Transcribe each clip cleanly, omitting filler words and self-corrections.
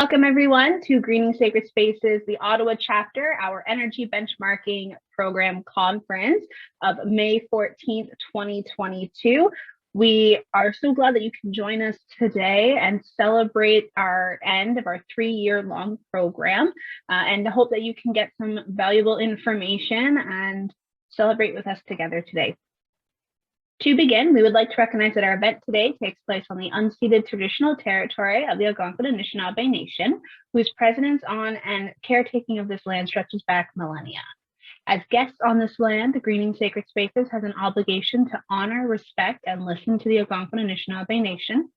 Welcome everyone to Greening Sacred Spaces, the Ottawa chapter, our energy benchmarking program conference of May 14th, 2022. We are so glad that you can join us today and celebrate our end of our 3-year-long program and hope that you can get some valuable information and celebrate with us together today. To begin, we would like to recognize that our event today takes place on the unceded traditional territory of the Algonquin and Anishinaabe Nation, whose presence on and caretaking of this land stretches back millennia. As guests on this land, the Greening Sacred Spaces has an obligation to honor, respect, and listen to the Algonquin and Anishinaabe Nation.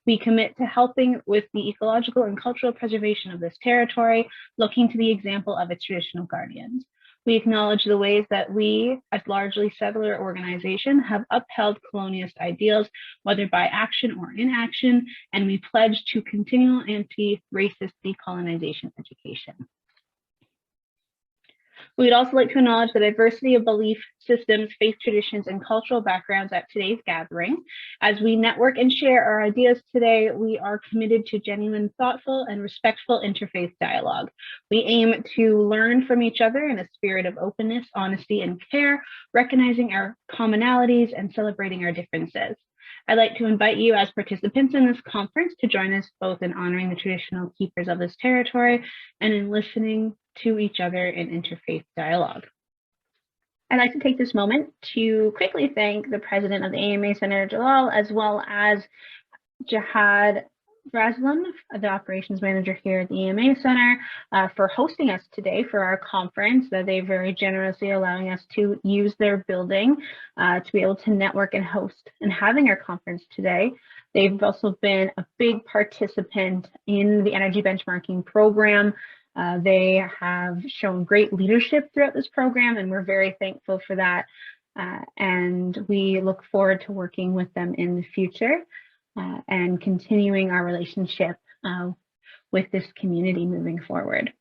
We commit to helping with the ecological and cultural preservation of this territory, looking to the example of its traditional guardians. We acknowledge the ways that we, as largely settler organization, have upheld colonialist ideals, whether by action or inaction, and we pledge to continual anti-racist decolonization education. We would also like to acknowledge the diversity of belief systems, faith traditions, and cultural backgrounds at today's gathering. As we network and share our ideas today, we are committed to genuine, thoughtful, and respectful interfaith dialogue. We aim to learn from each other in a spirit of openness, honesty, and care, recognizing our commonalities and celebrating our differences. I'd like to invite you as participants in this conference to join us both in honoring the traditional keepers of this territory and in listening to each other in interfaith dialogue. I'd like to take this moment to quickly thank the president of the AMA, Senator Jalal, as well as Jihad Razlan, the operations manager here at the EMA Center, for hosting us today for our conference. They're very generously allowing us to use their building to be able to network and host and having our conference today. They've also been a big participant in the energy benchmarking program. They have shown great leadership throughout this program, and we're very thankful for that. And we look forward to working with them in the future and continuing our relationship with this community moving forward.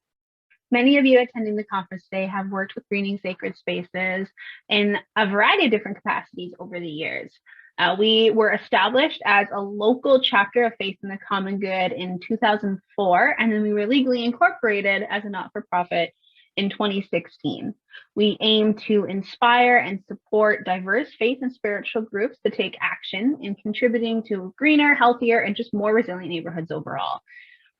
Many of you attending the conference today have worked with Greening Sacred Spaces in a variety of different capacities over the years. We were established as a local chapter of Faith in the Common Good in 2004, and then we were legally incorporated as a not-for-profit in 2016. We aim to inspire and support diverse faith and spiritual groups to take action in contributing to greener, healthier, and just more resilient neighborhoods overall.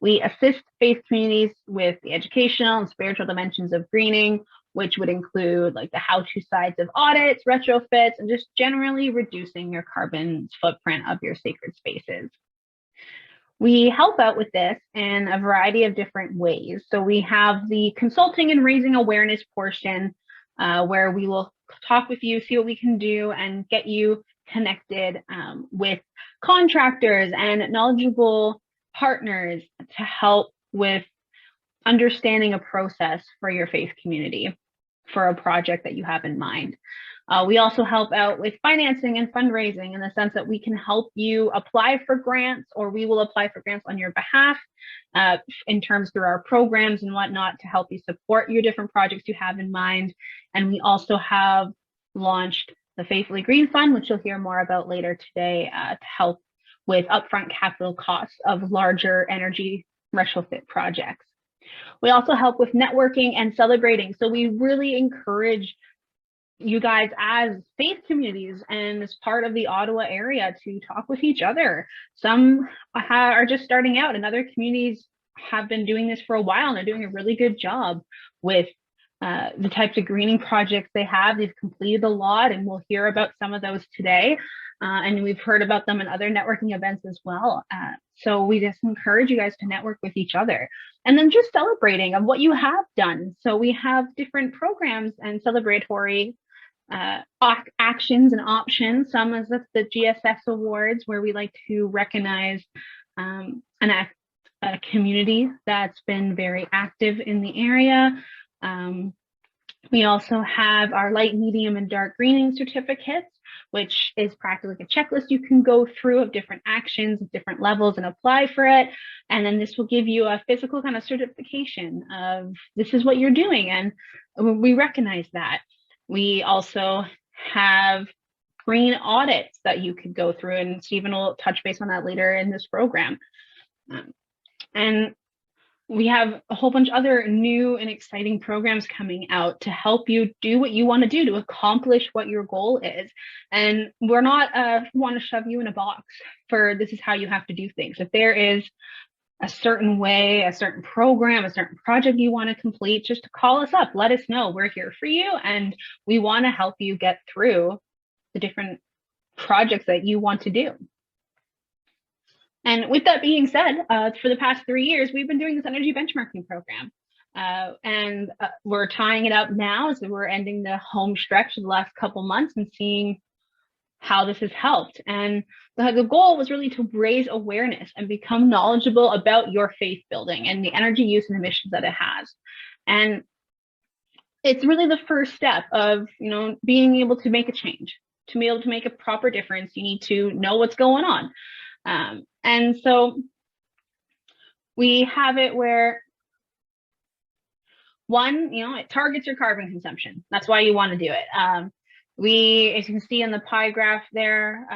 We assist faith communities with the educational and spiritual dimensions of greening, which would include like the how-to sides of audits, retrofits, and just generally reducing your carbon footprint of your sacred spaces. We help out with this in a variety of different ways. So we have the consulting and raising awareness portion where we will talk with you, see what we can do, and get you connected with contractors and knowledgeable partners to help with understanding a process for your faith community for a project that you have in mind. We also help out with financing and fundraising in the sense that we can help you apply for grants, or we will apply for grants on your behalf in terms through our programs and whatnot to help you support your different projects you have in mind. And we also have launched the Faithfully Green Fund, which you'll hear more about later today, to help with upfront capital costs of larger energy retrofit projects. We also help with networking and celebrating. So we really encourage you guys as faith communities and as part of the Ottawa area to talk with each other. Some are just starting out, and other communities have been doing this for a while, and they're doing a really good job with the types of greening projects they have. They've completed a lot, and we'll hear about some of those today. And we've heard about them in other networking events as well. So we just encourage you guys to network with each other. And then just celebrating of what you have done. So we have different programs and celebratory actions and options. Some is the Gss Awards, where we like to recognize a community that's been very active in the area. We also have our light, medium, and dark greening certificates, which is practically like a checklist you can go through of different actions at different levels and apply for it. And then this will give you a physical kind of certification of this is what you're doing. And we recognize that. We also have green audits that you could go through, and Stephen will touch base on that later in this program. And We have a whole bunch of other new and exciting programs coming out to help you do what you want to do to accomplish what your goal is. And we're not want to shove you in a box for this is how you have to do things. If there is a certain way, a certain program, a certain project you want to complete, just call us up. Let us know. We're here for you, and we want to help you get through the different projects that you want to do. And with that being said, for the past 3 years, we've been doing this energy benchmarking program. And we're tying it up now, so we're ending the home stretch of the last couple months and seeing how this has helped. And the goal was really to raise awareness and become knowledgeable about your faith building and the energy use and emissions that it has. And it's really the first step of, being able to make a change. To be able to make a proper difference, you need to know what's going on. And so we have it where one, it targets your carbon consumption. That's why you want to do it. As you can see in the pie graph there,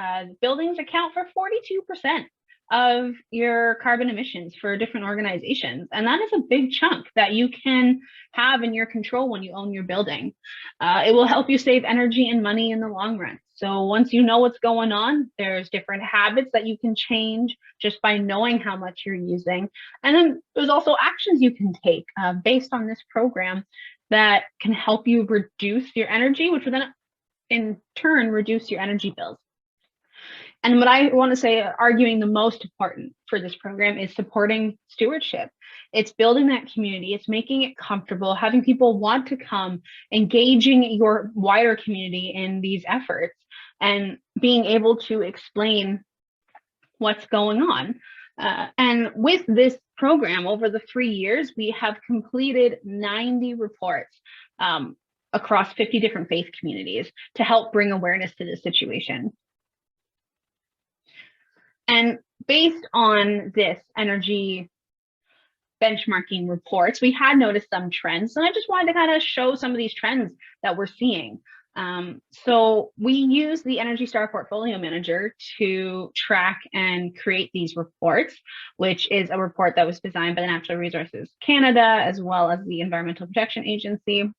buildings account for 42% of your carbon emissions for different organizations. And that is a big chunk that you can have in your control when you own your building. It will help you save energy and money in the long run. So once you know what's going on, there's different habits that you can change just by knowing how much you're using. And then there's also actions you can take based on this program that can help you reduce your energy, which will then in turn reduce your energy bills. And what I want to say, arguing the most important for this program is supporting stewardship. It's building that community. It's making it comfortable, having people want to come, engaging your wider community in these efforts, and being able to explain what's going on. And with this program, over the 3 years, we have completed 90 reports across 50 different faith communities to help bring awareness to this situation. And based on this energy benchmarking reports, we had noticed some trends. And I just wanted to kind of show some of these trends that we're seeing. So we use the Energy Star Portfolio Manager to track and create these reports, which is a report that was designed by the Natural Resources Canada, as well as the Environmental Protection Agency. And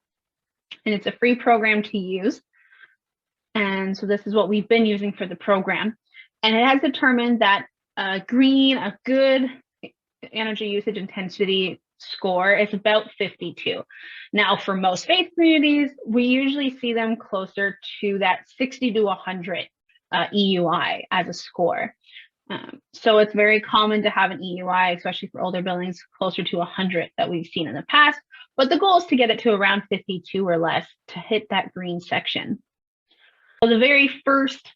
it's a free program to use. And so this is what we've been using for the program. And it has determined that green, a good energy usage intensity score is about 52. Now, for most faith communities, we usually see them closer to that 60 to 100 EUI as a score. So it's very common to have an EUI, especially for older buildings, closer to 100 that we've seen in the past. But the goal is to get it to around 52 or less to hit that green section. So the very first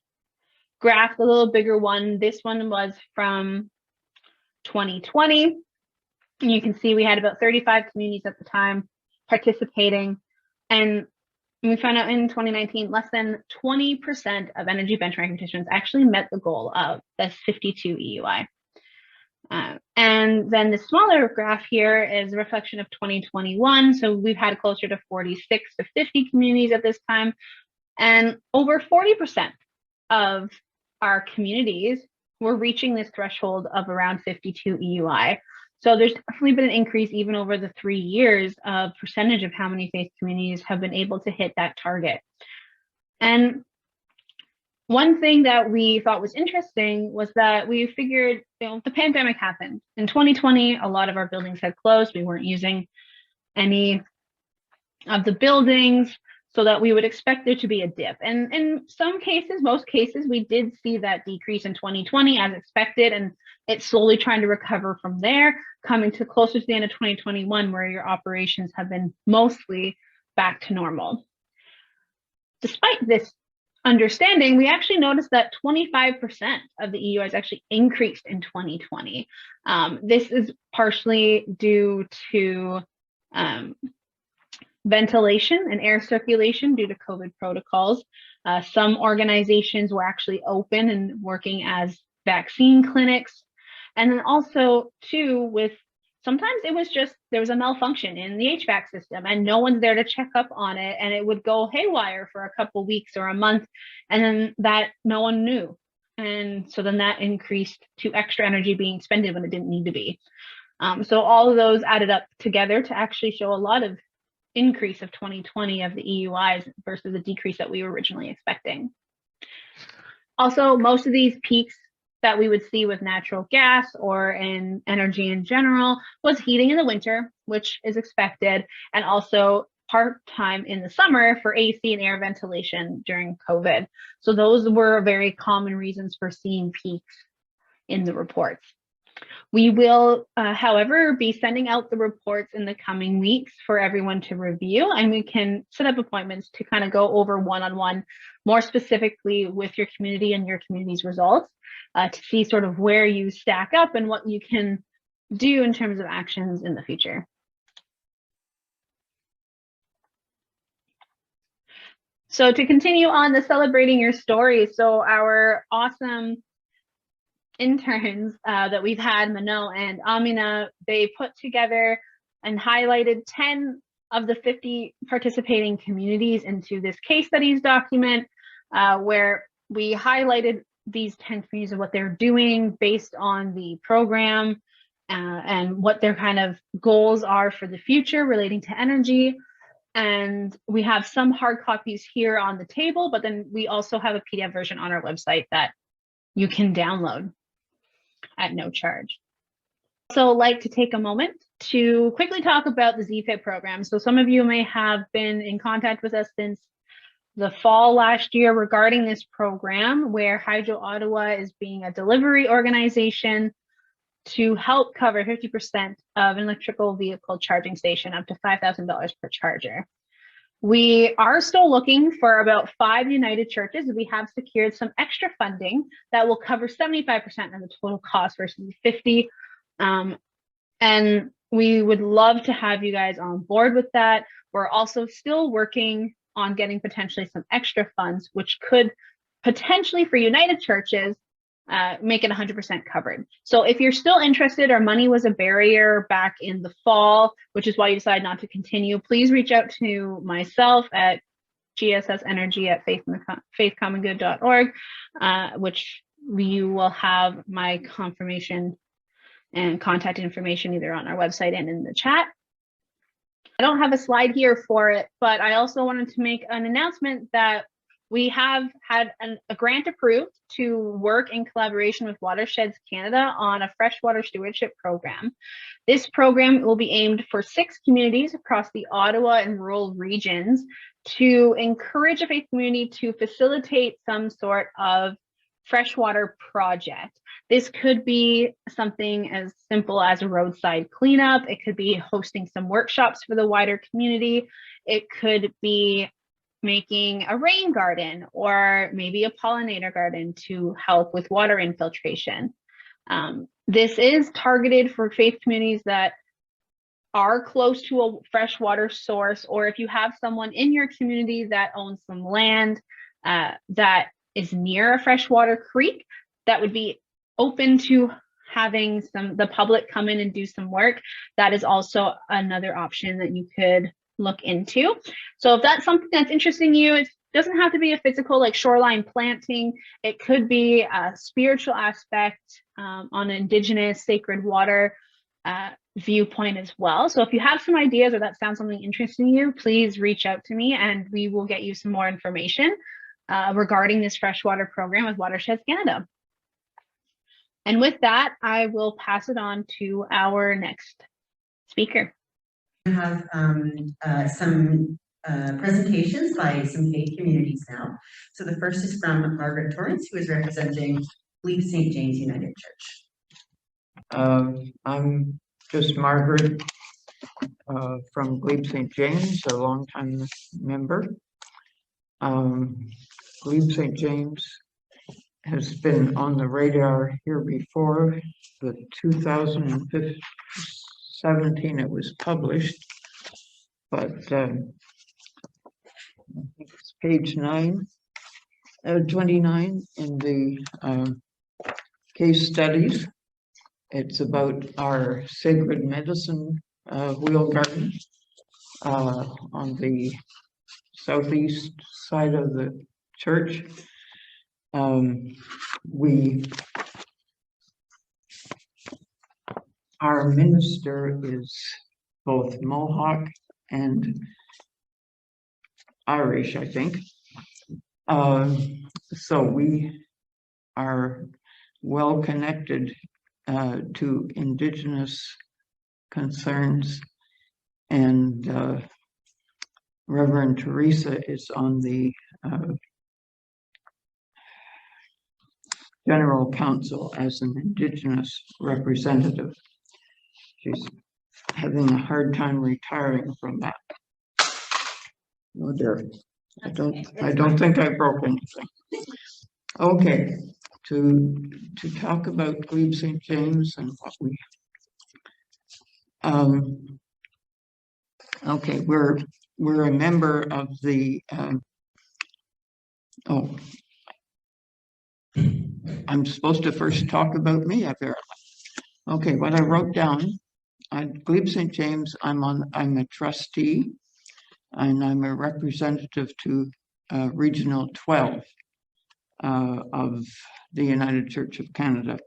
graph, the little bigger one, this one was from 2020. And you can see we had about 35 communities at the time participating. And we found out in 2019, less than 20% of energy benchmarking participants actually met the goal of the 52 EUI. And then the smaller graph here is a reflection of 2021. So we've had closer to 46 to 50 communities at this time. And over 40% of our communities were reaching this threshold of around 52 EUI. So there's definitely been an increase even over the 3 years of percentage of how many faith communities have been able to hit that target. And one thing that we thought was interesting was that we figured, the pandemic happened. In 2020, a lot of our buildings had closed. We weren't using any of the buildings, so that we would expect there to be a dip. And in some cases, most cases, we did see that decrease in 2020 as expected, and it's slowly trying to recover from there, coming to closer to the end of 2021, where your operations have been mostly back to normal. Despite this understanding, we actually noticed that 25% of the EUIs actually increased in 2020. This is partially due to ventilation and air circulation due to COVID protocols. Some organizations were actually open and working as vaccine clinics. And then also too, sometimes it was just, there was a malfunction in the HVAC system and no one's there to check up on it, and it would go haywire for a couple weeks or a month, and then that no one knew. And so then that increased to extra energy being expended when it didn't need to be. So all of those added up together to actually show a lot of increase of 2020 of the EUIs versus the decrease that we were originally expecting. Also, most of these peaks that we would see with natural gas or in energy in general was heating in the winter, which is expected, and also part-time in the summer for AC and air ventilation during COVID. So those were very common reasons for seeing peaks in the reports. We will, however, be sending out the reports in the coming weeks for everyone to review, and we can set up appointments to kind of go over one-on-one more specifically with your community and your community's results to see sort of where you stack up and what you can do in terms of actions in the future. So to continue on the celebrating your story, so our awesome interns that we've had, Mano and Amina, they put together and highlighted 10 of the 50 participating communities into this case studies document where we highlighted these 10 communities and what they're doing based on the program and what their kind of goals are for the future relating to energy. And we have some hard copies here on the table, but then we also have a PDF version on our website that you can download at no charge. So I'd like to take a moment to quickly talk about the Z-Fib program. So some of you may have been in contact with us since the fall last year regarding this program, where Hydro Ottawa is being a delivery organization to help cover 50% of an electrical vehicle charging station up to $5,000 per charger. We are still looking for about 5 United churches. We have secured some extra funding that will cover 75% of the total cost versus 50. And we would love to have you guys on board with that. We're also still working on getting potentially some extra funds, which could potentially for United churches make it 100% covered. So if you're still interested, or money was a barrier back in the fall, which is why you decided not to continue, please reach out to myself at gss@faithcommongood.org, which you will have my confirmation and contact information either on our website and in the chat. I don't have a slide here for it, but I also wanted to make an announcement that we have had a grant approved to work in collaboration with Watersheds Canada on a freshwater stewardship program. This program will be aimed for 6 communities across the Ottawa and rural regions to encourage a faith community to facilitate some sort of freshwater project. This could be something as simple as a roadside cleanup. It could be hosting some workshops for the wider community. It could be making a rain garden or maybe a pollinator garden to help with water infiltration. This is targeted for faith communities that are close to a freshwater source, or if you have someone in your community that owns some land that is near a freshwater creek that would be open to having the public come in and do some work. That is also another option that you could look into. So if that's something that's interesting you, it doesn't have to be a physical like shoreline planting. It could be a spiritual aspect on Indigenous sacred water viewpoint as well. So if you have some ideas or that sounds something interesting to you, please reach out to me and we will get you some more information regarding this freshwater program with Watersheds Canada. And with that, I will pass it on to our next speaker. I have some presentations by some faith communities now. So the first is from Margaret Torrance, who is representing Glebe St. James United Church. I'm just Margaret from Glebe St. James, a longtime member. Glebe St. James has been on the radar here before. The 2017 it was published, but I think it's page 29 in the case studies. It's about our sacred medicine wheel garden on the southeast side of the church. our minister is both Mohawk and Irish, I think. So we are well connected to Indigenous concerns, and Reverend Teresa is on the General Council as an Indigenous representative. She's having a hard time retiring from that. Oh dear, I don't think I broke anything. Okay, to talk about Glebe St. James and what we okay, we're a member of the oh, I'm supposed to first talk about me, apparently. Okay, what I wrote down at Glebe St. James, I'm a trustee, and I'm a representative to Regional 12 of the United Church of Canada,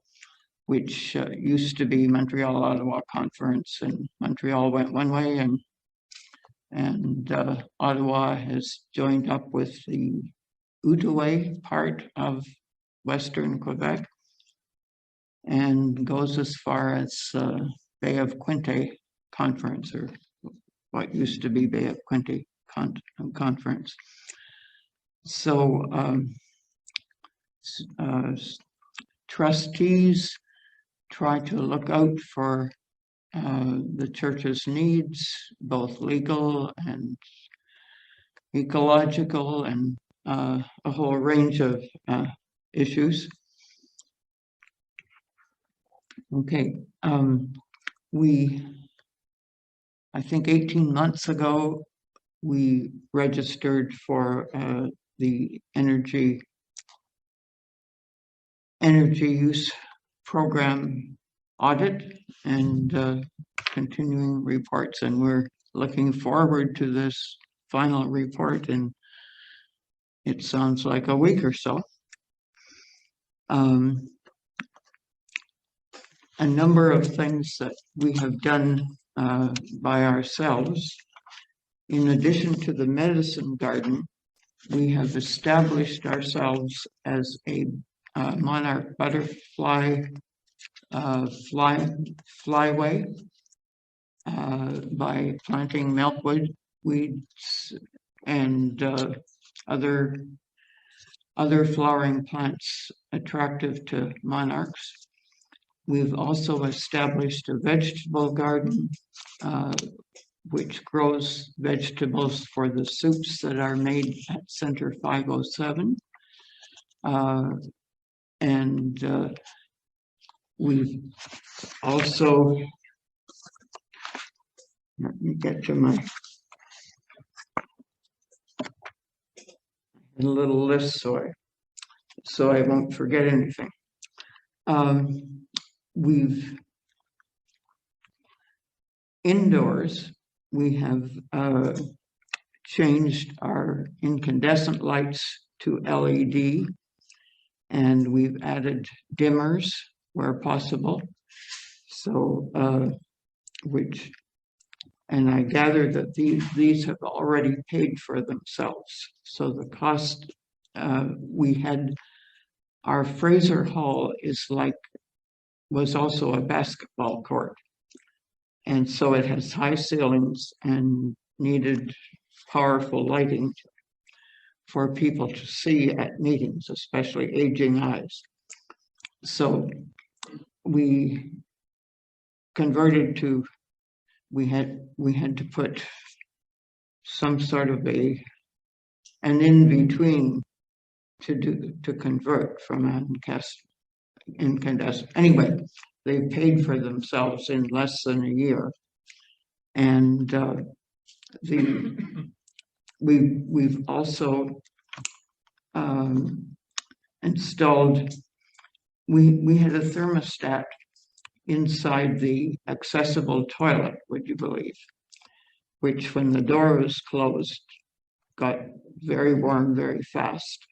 which used to be Montreal Ottawa Conference, and Montreal went one way, and Ottawa has joined up with the Outaouais part of Western Quebec and goes as far as Bay of Quinte Conference, or what used to be Bay of Quinte Conference. So trustees try to look out for the church's needs, both legal and ecological, and a whole range of issues. Okay, I think 18 months ago, we registered for the energy use program audit and continuing reports, and we're looking forward to this final report, and it sounds like a week or so. A number of things that we have done by ourselves. In addition to the medicine garden, we have established ourselves as a monarch butterfly flyway by planting milkweed weeds and other flowering plants attractive to monarchs. We've also established a vegetable garden which grows vegetables for the soups that are made at Center 507. And we've also, let me get to my little list so I won't forget anything. We've indoors, we have changed our incandescent lights to LED, and we've added dimmers where possible. So, and I gather that these have already paid for themselves. So the cost, we had, our Fraser Hall was also a basketball court. And so it has high ceilings and needed powerful lighting for people to see at meetings, especially aging eyes. So we converted to, we had to put some sort of an in-between to convert from incandescent. Anyway, they paid for themselves in less than a year. And we've also installed, we had a thermostat inside the accessible toilet, would you believe, which when the door was closed got very warm very fast.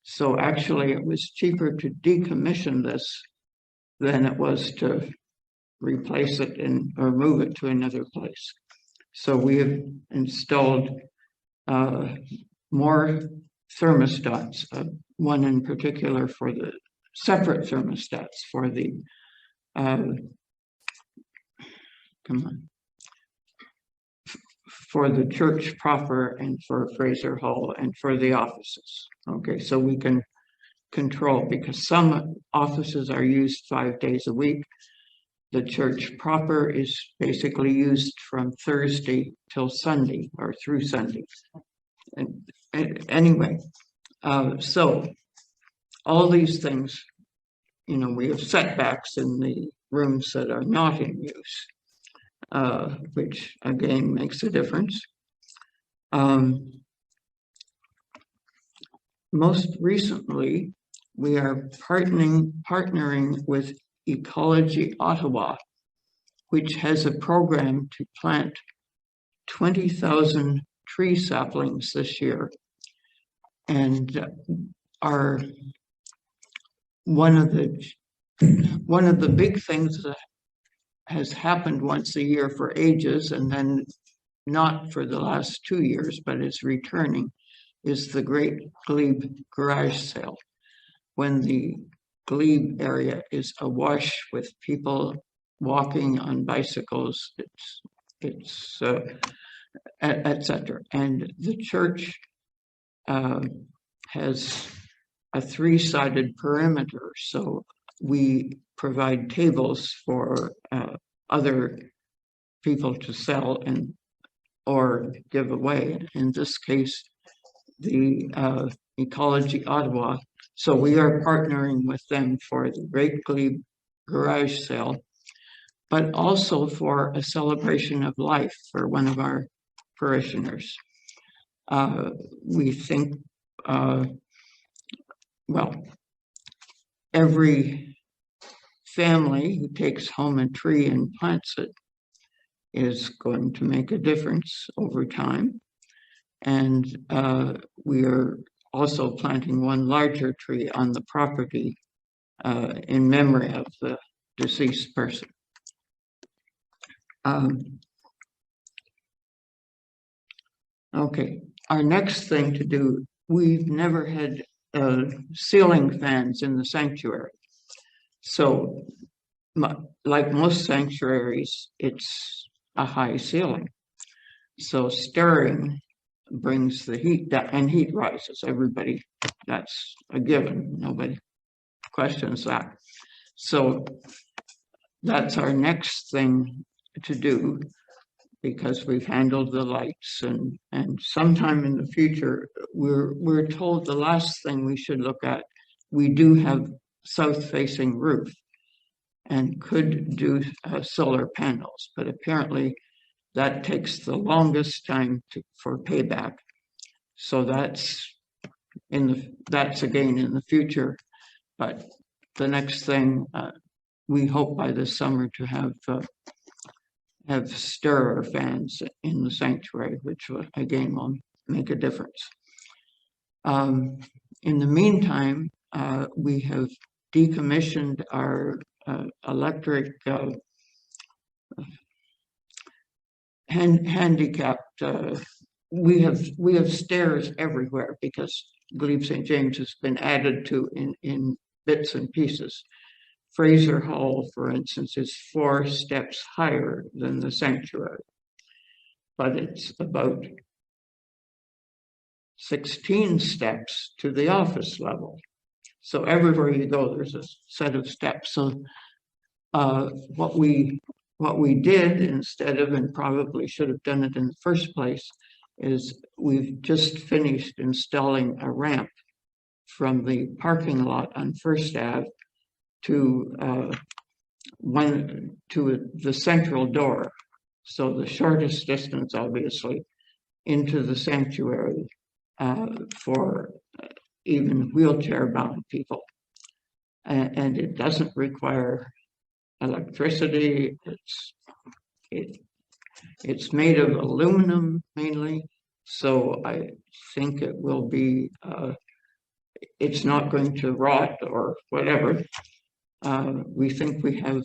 So actually it was cheaper to decommission this than it was to replace it or move it to another place. So we have installed more thermostats, one in particular for the separate thermostats for the for the church proper and for Fraser Hall and for the offices. Okay, so we can control, because some offices are used 5 days a week. The church proper is basically used from Thursday till Sunday or through Sunday. And anyway, so all these things, we have setbacks in the rooms that are not in use, which again makes a difference. Most recently, we are partnering with Ecology Ottawa, which has a program to plant 20,000 tree saplings this year. And one of the big things that has happened once a year for ages, and then not for the last 2 years, but it's returning, is the Great Glebe Garage Sale, when the Glebe area is awash with people walking on bicycles, it's etc. And the church has a 3-sided perimeter, so we provide tables for other people to sell or give away. In this case, the Ecology Ottawa. So we are partnering with them for the Great Glebe Garage Sale, but also for a celebration of life for one of our parishioners. We think, well, every family who takes home a tree and plants it is going to make a difference over time. And we are also planting one larger tree on the property in memory of the deceased person. Okay, our next thing to do, we've never had ceiling fans in the sanctuary. So like most sanctuaries, it's a high ceiling. So stirring brings the heat down, and heat rises. Everybody, that's a given. Nobody questions that. So that's our next thing to do, because we've handled the lights, and sometime in the future, we're told the last thing we should look at, we do have south-facing roof and could do solar panels, but apparently that takes the longest time for payback. So that's again in the future. But the next thing, we hope by this summer to have stirrer fans in the sanctuary, which again will make a difference. In the meantime, we have decommissioned our electric handicapped. We have stairs everywhere because Glebe St. James has been added to in bits and pieces. Fraser Hall, for instance, is 4 steps higher than the sanctuary, but it's about 16 steps to the office level. So everywhere you go, there's a set of steps. So what we did instead of, and probably should have done it in the first place, is we've just finished installing a ramp from the parking lot on First Ave to the central door. So the shortest distance, obviously, into the sanctuary for even wheelchair-bound people. And it doesn't require electricity. It's made of aluminum mainly, so I think it will be, it's not going to rot or whatever. We think we have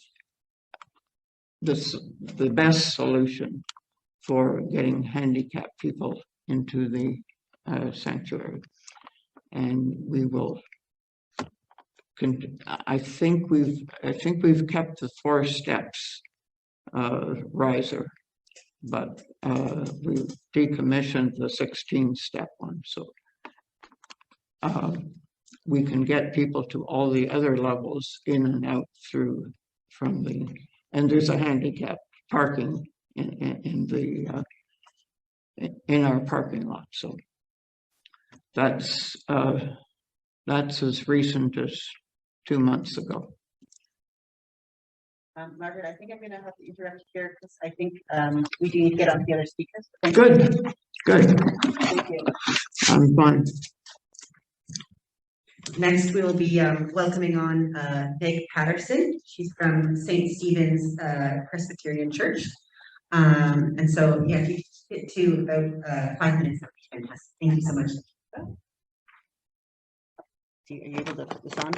the best solution for getting handicapped people into the sanctuary. And we will. I think we've kept the 4 steps riser, but we decommissioned the 16-step one, so we can get people to all the other levels in and out from the, and there's a handicap parking in our parking lot. So that's as recent as 2 months ago. Margaret, I think I'm going to have to interrupt here because I think we do need to get on to the other speakers. Good. Thank you. I'm fine. Next, we will be welcoming on Meg Patterson. She's from St. Stephen's Presbyterian Church. And so, yeah, if you get to about 5 minutes, that would be fantastic. Thank you so much. Are you able to put this on?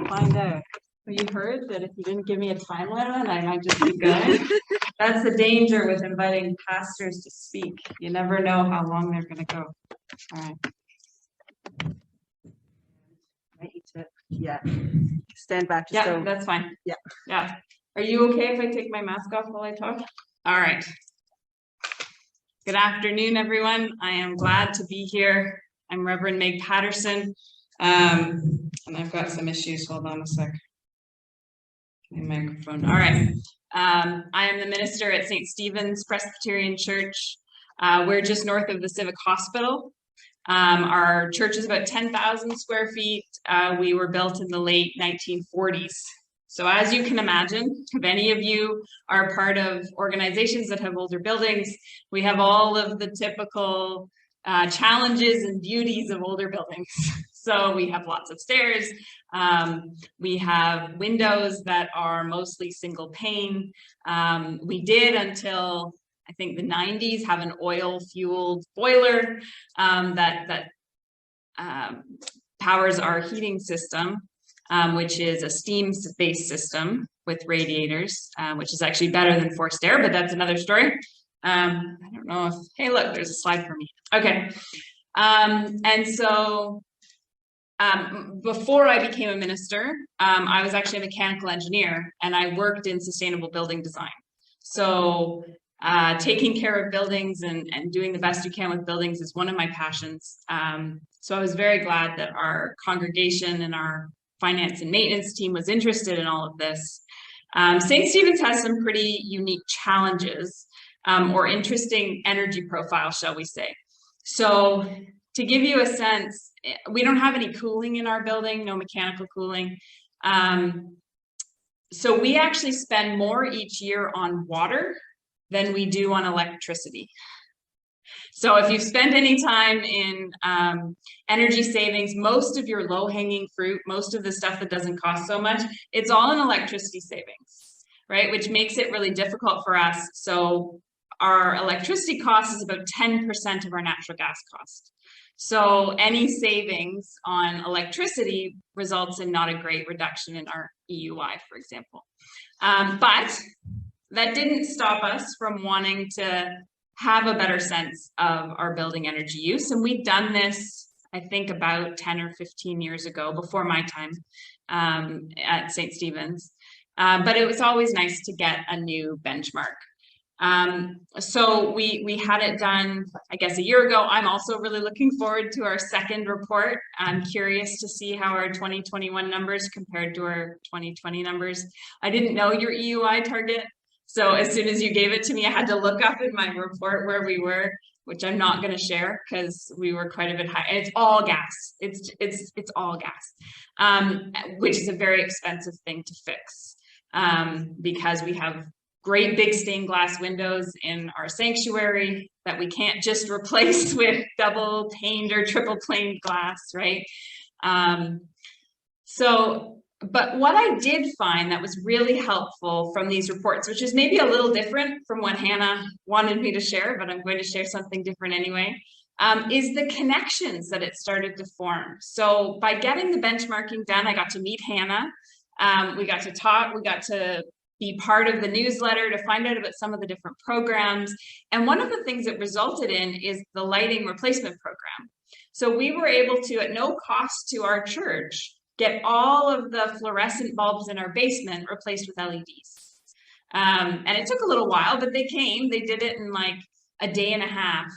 Find out. You heard that if you didn't give me a time limit, I might just keep going. That's the danger with inviting pastors to speak. You never know how long they're going to go. All right. I need to, yeah, stand back. Just Yeah, so. that's fine. Yeah. Yeah. Are you okay if I take my mask off while I talk? All right. Good afternoon, everyone. I am glad to be here. I'm Reverend Meg Patterson. And I've got some issues. Hold on a sec. My microphone. All right. I am the minister at St. Stephen's Presbyterian Church. We're just north of the Civic Hospital. Our church is about 10,000 square feet. We were built in the late 1940s. So as you can imagine, if any of you are part of organizations that have older buildings, we have all of the typical challenges and beauties of older buildings. So we have lots of stairs. We have windows that are mostly single pane. We did, until I think the 90s, have an oil-fueled boiler that powers our heating system, which is a steam-based system with radiators, which is actually better than forced air, but that's another story. I don't know if, hey, look, there's a slide for me. Okay. And so before I became a minister, I was actually a mechanical engineer, and I worked in sustainable building design. So taking care of buildings and doing the best you can with buildings is one of my passions. So I was very glad that our congregation and our finance and maintenance team was interested in all of this. St. Stephen's has some pretty unique challenges, or interesting energy profile, shall we say. So to give you a sense, we don't have any cooling in our building, no mechanical cooling. So we actually spend more each year on water than we do on electricity. So if you've spent any time in energy savings, most of your low-hanging fruit, most of the stuff that doesn't cost so much, it's all in electricity savings, right? Which makes it really difficult for us. So our electricity cost is about 10% of our natural gas cost. So any savings on electricity results in not a great reduction in our EUI, for example. But that didn't stop us from wanting to have a better sense of our building energy use. And we've done this, I think, about 10 or 15 years ago, before my time at St. Stephen's. But it was always nice to get a new benchmark. So we had it done, I guess, a year ago. I'm also really looking forward to our second report. I'm curious to see how our 2021 numbers compared to our 2020 numbers. I didn't know your EUI target. So as soon as you gave it to me, I had to look up in my report where we were, which I'm not going to share because we were quite a bit high. And it's all gas. It's all gas, which is a very expensive thing to fix, because we have great big stained glass windows in our sanctuary that we can't just replace with double paned or triple paned glass, right? But what I did find that was really helpful from these reports, which is maybe a little different from what Hannah wanted me to share, but I'm going to share something different anyway, is the connections that it started to form. So by getting the benchmarking done, I got to meet Hannah. We got to talk, we got to be part of the newsletter, to find out about some of the different programs. And one of the things it resulted in is the lighting replacement program. So we were able to, at no cost to our church, get all of the fluorescent bulbs in our basement replaced with LEDs. And it took a little while, but they came. They did it in like a day and a half.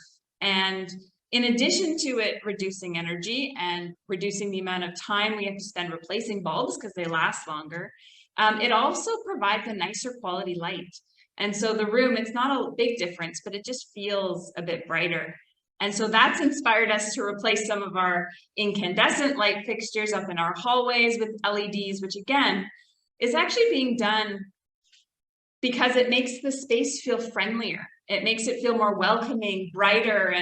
And in addition to it reducing energy and reducing the amount of time we have to spend replacing bulbs because they last longer, it also provides a nicer quality light. And so the room, it's not a big difference, but it just feels a bit brighter. And so that's inspired us to replace some of our incandescent light fixtures up in our hallways with LEDs, which again, is actually being done because it makes the space feel friendlier. It makes it feel more welcoming, brighter,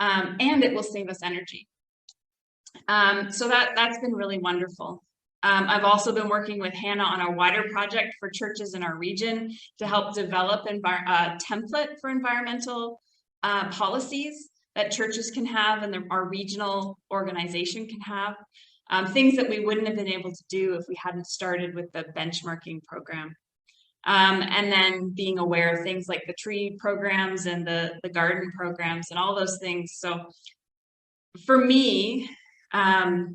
and it will save us energy. So that's been really wonderful. I've also been working with Hannah on a wider project for churches in our region to help develop a template for environmental policies that churches can have and our regional organization can have. Things that we wouldn't have been able to do if we hadn't started with the benchmarking program. And then being aware of things like the tree programs and the garden programs and all those things. So for me, I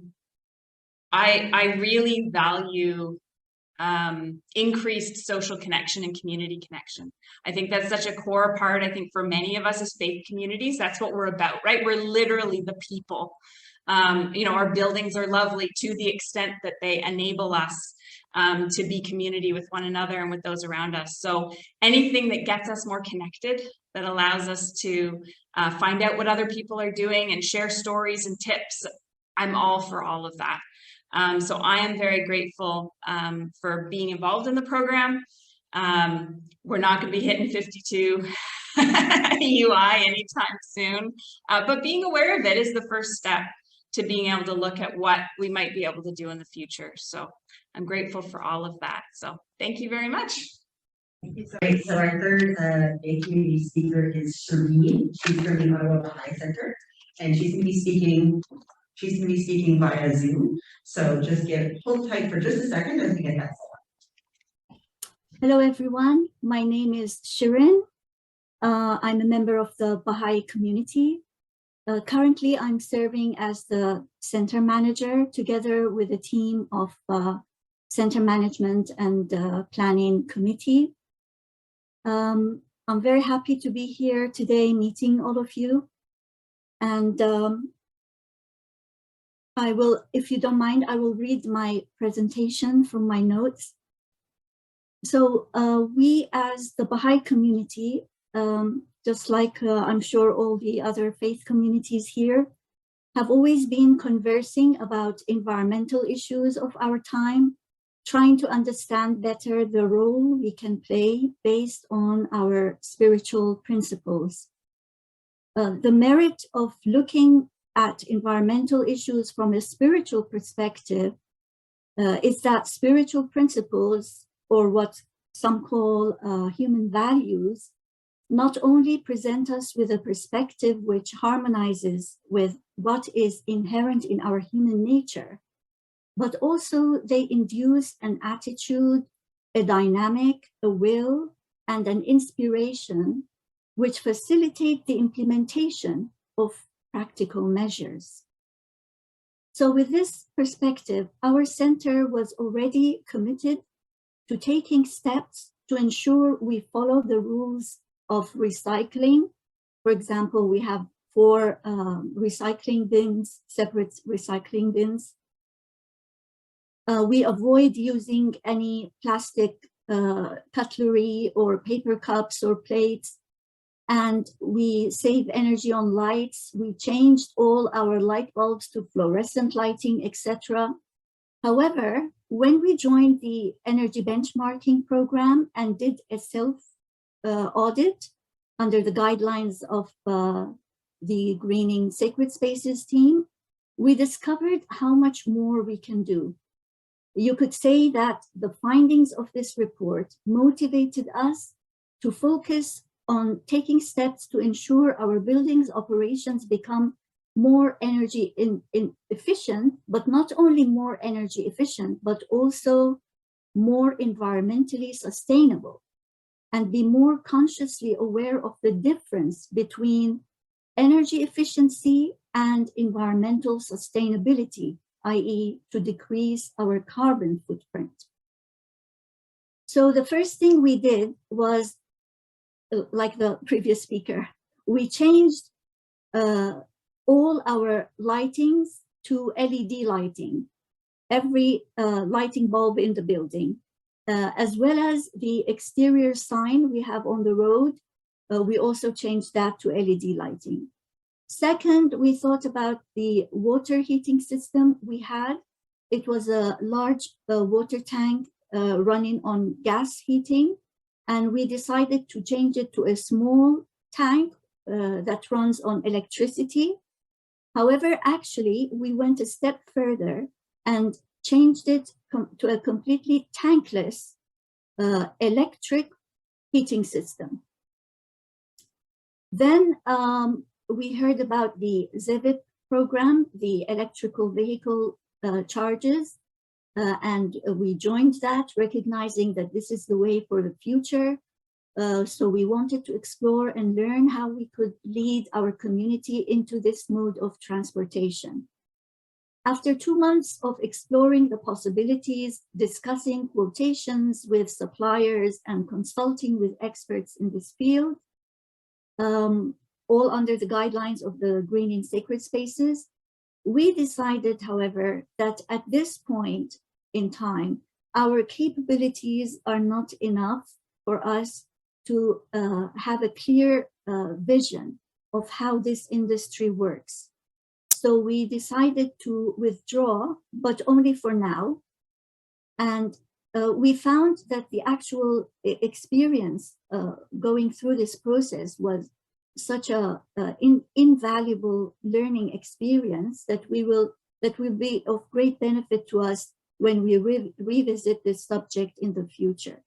really value increased social connection and community connection. I think that's such a core part. I think for many of us as faith communities, that's what we're about, right? We're literally the people. You know, our buildings are lovely to the extent that they enable us to be community with one another and with those around us. So anything that gets us more connected, that allows us to find out what other people are doing and share stories and tips, I'm all for all of that. So I am very grateful for being involved in the program. We're not going to be hitting 52 UI anytime soon, but being aware of it is the first step to being able to look at what we might be able to do in the future. So I'm grateful for all of that. So thank you very much. Great. So our third community speaker is Shireen. She's from the Ottawa High Center, and she's going to be speaking. She's going to be speaking via Zoom. So just hold tight for just a second as we get that set up. Hello, everyone. My name is Shirin. I'm a member of the Baha'i community. Currently, I'm serving as the center manager together with a team of center management and planning committee. I'm very happy to be here today meeting all of you. And I will, if you don't mind, I will read my presentation from my notes. So we as the Baha'i community, just like I'm sure all the other faith communities here, have always been conversing about environmental issues of our time, trying to understand better the role we can play based on our spiritual principles. The merit of looking at environmental issues from a spiritual perspective is that spiritual principles, or what some call human values, not only present us with a perspective which harmonizes with what is inherent in our human nature, but also they induce an attitude, a dynamic, a will, and an inspiration which facilitate the implementation of practical measures. So with this perspective, our center was already committed to taking steps to ensure we follow the rules of recycling. For example, we have 4 recycling bins, separate recycling bins. We avoid using any plastic cutlery or paper cups or plates, and we save energy on lights. We changed all our light bulbs to fluorescent lighting, etc. However, when we joined the energy benchmarking program and did a self-audit under the guidelines of the Greening Sacred Spaces team, we discovered how much more we can do. You could say that the findings of this report motivated us to focus on taking steps to ensure our buildings operations become more energy efficient, but not only more energy efficient, but also more environmentally sustainable and be more consciously aware of the difference between energy efficiency and environmental sustainability, i.e. to decrease our carbon footprint. So the first thing we did was, like the previous speaker, we changed all our lightings to LED lighting, every lighting bulb in the building, as well as the exterior sign we have on the road. We also changed that to LED lighting. Second, we thought about the water heating system we had. It was a large water tank running on gas heating, and we decided to change it to a small tank that runs on electricity. However, actually, we went a step further and changed it to a completely tankless electric heating system. Then we heard about the Z-Fib program, the electrical vehicle charges, and we joined that, recognizing that this is the way for the future. So we wanted to explore and learn how we could lead our community into this mode of transportation. After 2 months of exploring the possibilities, discussing quotations with suppliers and consulting with experts in this field, all under the guidelines of the Greening Sacred Spaces, we decided, however, that at this point in time, our capabilities are not enough for us to have a clear vision of how this industry works. So we decided to withdraw, but only for now. And we found that the actual experience going through this process was such a invaluable learning experience that will be of great benefit to us when we revisit this subject in the future.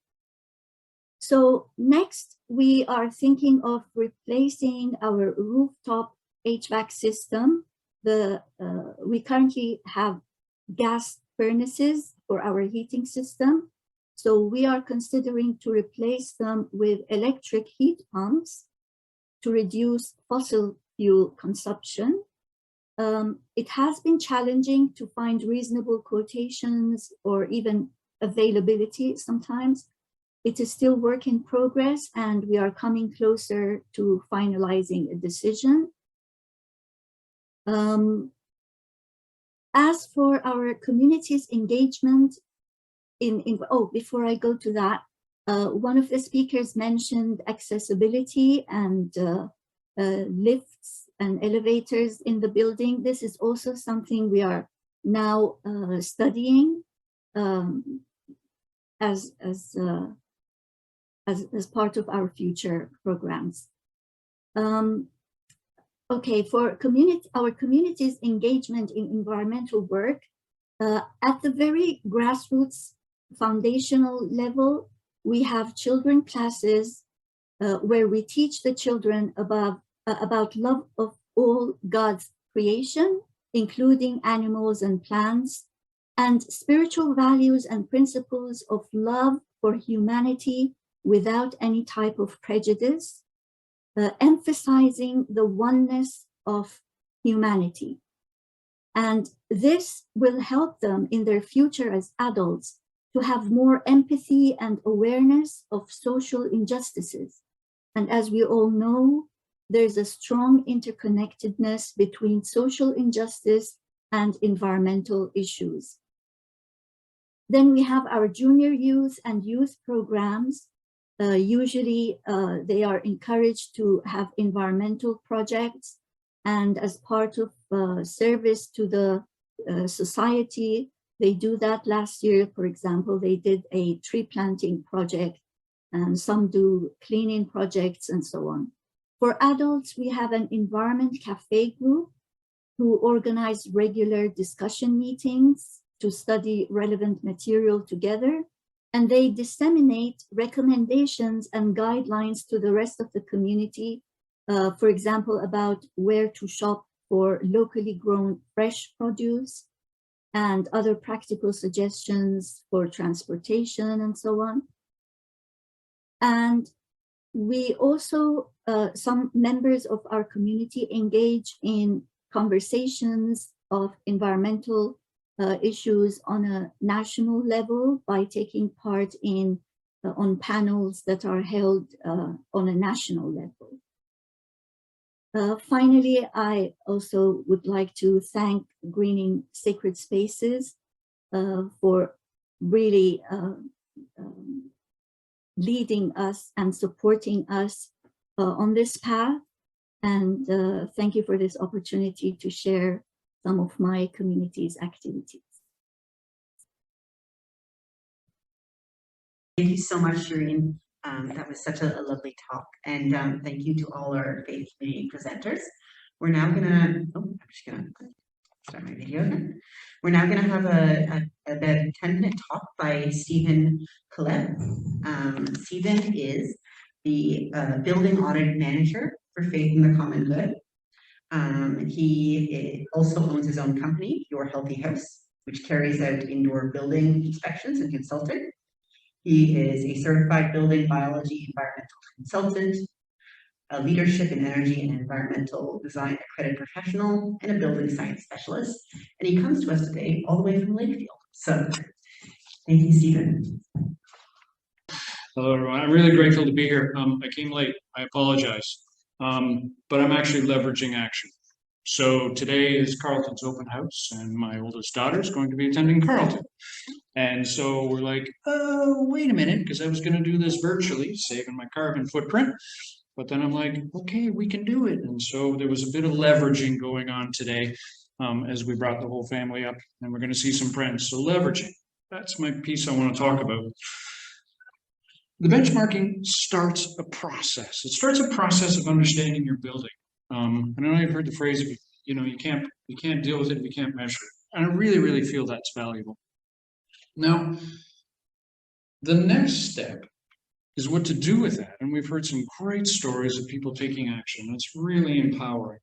So next, we are thinking of replacing our rooftop HVAC system. We currently have gas furnaces for our heating system. So we are considering to replace them with electric heat pumps to reduce fossil fuel consumption. It has been challenging to find reasonable quotations or even availability sometimes. It is still work in progress, and we are coming closer to finalizing a decision. As for our community's engagement before I go to that, one of the speakers mentioned accessibility and lifts and elevators in the building. This is also something we are now studying as part of our future programs. Okay, for our community's engagement in environmental work, at the very grassroots foundational level, we have children classes where we teach the children about love of all God's creation, including animals and plants, and spiritual values and principles of love for humanity without any type of prejudice, emphasizing the oneness of humanity. And this will help them in their future as adults to have more empathy and awareness of social injustices. And as we all know, there's a strong interconnectedness between social injustice and environmental issues. Then we have our junior youth and youth programs. Usually they are encouraged to have environmental projects, and as part of service to the society, they do that. Last year, for example, they did a tree planting project, and some do cleaning projects and so on. For adults, we have an environment cafe group who organize regular discussion meetings to study relevant material together, and they disseminate recommendations and guidelines to the rest of the community, for example, about where to shop for locally grown fresh produce, and other practical suggestions for transportation and so on. And we also, some members of our community engage in conversations of environmental issues on a national level by taking part in on panels that are held on a national level. Finally, I also would like to thank Greening Sacred Spaces for really leading us and supporting us on this path. And thank you for this opportunity to share some of my community's activities. Thank you so much, Shireen. That was such a lovely talk. And thank you to all our faith community presenters. We're now gonna, I'm just gonna start my video again. We're now gonna have a 10-minute talk by Stephen Collette. Stephen is the building audit manager for Faith in the Common Good. He also owns his own company, Your Healthy House, which carries out indoor building inspections and consulting. He is a certified building biology environmental consultant, a leadership in energy and environmental design accredited professional, and a building science specialist. And he comes to us today all the way from Lakefield. So thank you, Stephen. Hello, everyone. I'm really grateful to be here. I came late. I apologize. But I'm actually leveraging action. So today is Carleton's open house, and my oldest daughter is going to be attending Carleton. And so we're like, oh, wait a minute, because I was going to do this virtually, saving my carbon footprint. But then I'm like, okay, we can do it. And so there was a bit of leveraging going on today as we brought the whole family up, and we're going to see some friends. So leveraging, that's my piece I want to talk about. The benchmarking starts a process. It starts a process of understanding your building. I know you've heard the phrase, you can't deal with it if you can't measure it. And I really, really feel that's valuable. Now, the next step is what to do with that. And we've heard some great stories of people taking action. It's really empowering.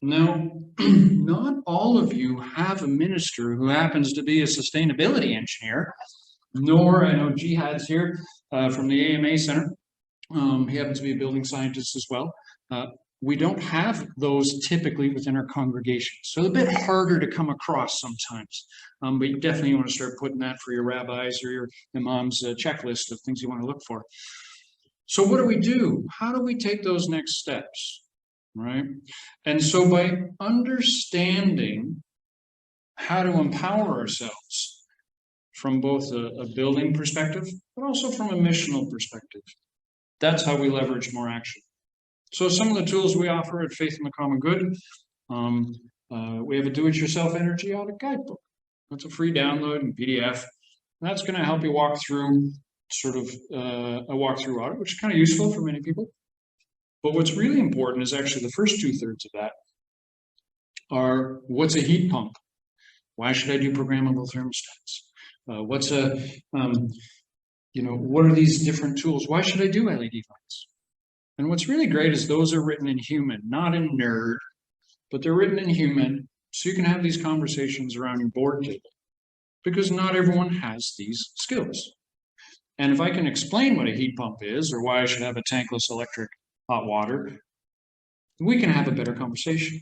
Now, not all of you have a minister who happens to be a sustainability engineer, nor, I know Jihad's here from the AMA Center. He happens to be a building scientist as well. We don't have those typically within our congregation, so a bit harder to come across sometimes. But you definitely want to start putting that for your rabbis or your imams' checklist of things you want to look for. So what do? How do we take those next steps, right? And so by understanding how to empower ourselves from both a building perspective, but also from a missional perspective, that's how we leverage more action. So some of the tools we offer at Faith in the Common Good, we have a do-it-yourself energy audit guidebook. That's a free download in PDF. That's going to help you walk through sort of a walkthrough audit, which is kind of useful for many people. But what's really important is actually the first 2/3 of that are, what's a heat pump? Why should I do programmable thermostats? What are these different tools? Why should I do LED lights? And what's really great is those are written in human, not in nerd, but they're written in human, so you can have these conversations around your board table, because not everyone has these skills. And if I can explain what a heat pump is, or why I should have a tankless electric hot water, we can have a better conversation.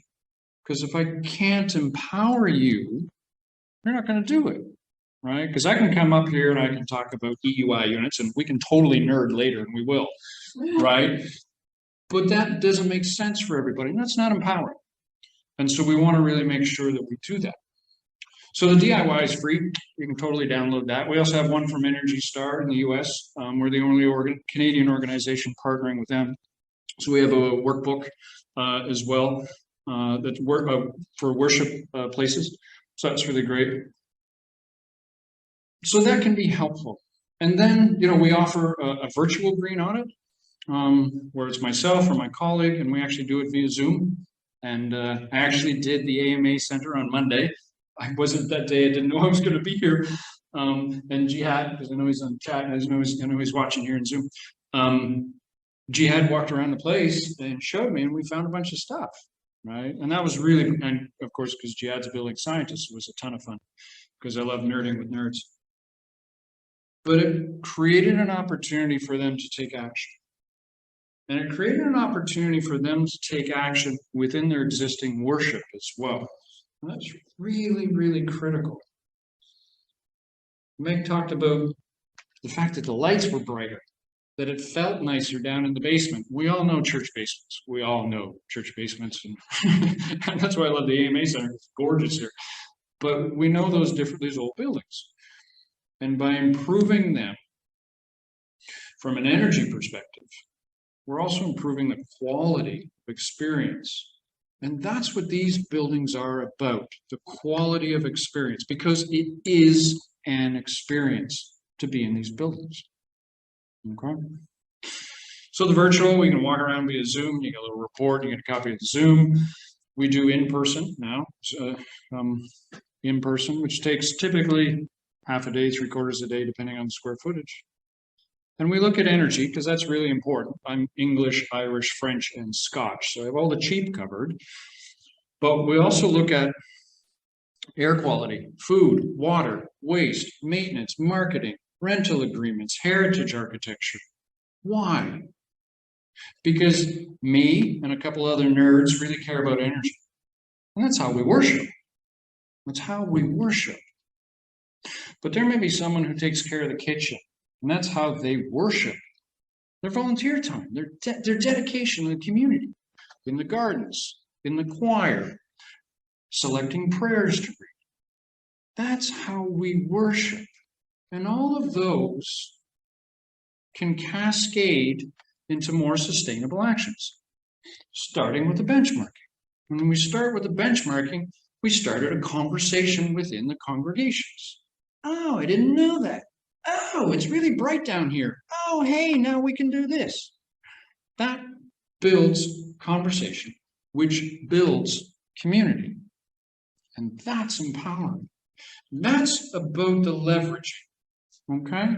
Because if I can't empower you, you're not going to do it, right? Because I can come up here and I can talk about EUI units, and we can totally nerd later, and we will, right? But that doesn't make sense for everybody, and that's not empowering. And so we want to really make sure that we do that. So the DIY is free. You can totally download that. We also have one from Energy Star in the US. We're the only Canadian organization partnering with them. So we have a workbook as well that's for worship places. So that's really great. So that can be helpful. And then, we offer a virtual green audit where it's myself or my colleague, and we actually do it via Zoom. And I actually did the AMA Center on Monday. I wasn't that day. I didn't know I was going to be here. And Jihad, because I know he's on chat, I know he's watching here in Zoom. Jihad walked around the place and showed me, and we found a bunch of stuff. right? And that was really, and of course, because Jihad's a building scientist, it was a ton of fun because I love nerding with nerds. But it created an opportunity for them to take action. And it created an opportunity for them to take action within their existing worship as well. And that's really, really critical. Meg talked about the fact that the lights were brighter, that it felt nicer down in the basement. We all know church basements. We all know church basements. And that's why I love the AMA Center. It's gorgeous here. But we know those old buildings. And by improving them from an energy perspective, we're also improving the quality of experience. And that's what these buildings are about, the quality of experience, because it is an experience to be in these buildings. Okay. So the virtual, we can walk around via Zoom, you get a little report, you get a copy of the Zoom. We do in-person now, in-person, which takes typically half a day, 3/4 a day, depending on the square footage. And we look at energy because that's really important. I'm English, Irish, French, and Scotch, so I have all the cheap covered. But we also look at air quality, food, water, waste, maintenance, marketing, rental agreements, heritage architecture. Why? Because me and a couple other nerds really care about energy. And that's how we worship. That's how we worship. But there may be someone who takes care of the kitchen, and that's how they worship. Their volunteer time, their dedication to the community, in the gardens, in the choir, selecting prayers to read. That's how we worship. And all of those can cascade into more sustainable actions, starting with the benchmarking. And when we start with the benchmarking, we started a conversation within the congregations. Oh, I didn't know that. Oh, it's really bright down here. Oh, hey, now we can do this. That builds conversation, which builds community. And that's empowering. That's about the leveraging, okay?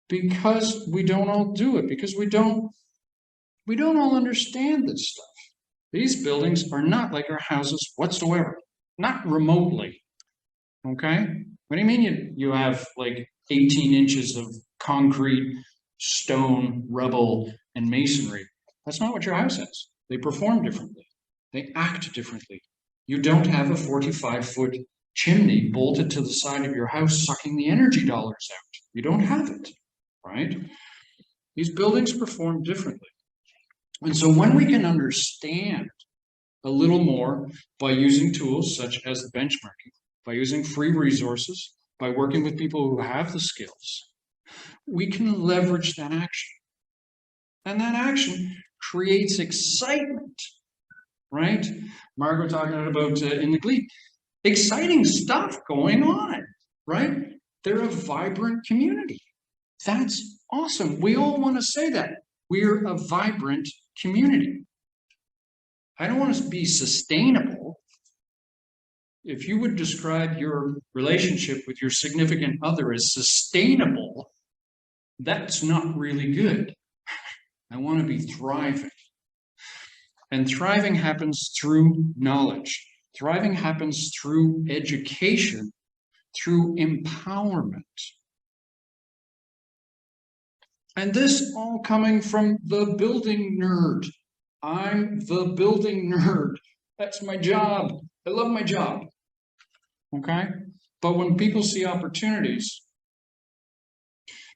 Because we don't all do it, because we don't all understand this stuff. These buildings are not like our houses whatsoever, not remotely, okay? What do you mean you have like 18 inches of concrete, stone, rubble, and masonry? That's not what your house has. They perform differently. They act differently. You don't have a 45-foot chimney bolted to the side of your house sucking the energy dollars out. You don't have it, right? These buildings perform differently. And so when we can understand a little more by using tools such as the benchmarking, by using free resources, by working with people who have the skills, we can leverage that action. And that action creates excitement, right? Margaret talking about in the Glebe, exciting stuff going on, right? They're a vibrant community. That's awesome. We all want to say that. We're a vibrant community. I don't want us to be sustainable. If you would describe your relationship with your significant other as sustainable, that's not really good. I want to be thriving. And thriving happens through knowledge. Thriving happens through education, through empowerment. And this all coming from the building nerd. I'm the building nerd. That's my job. I love my job. Okay? But when people see opportunities,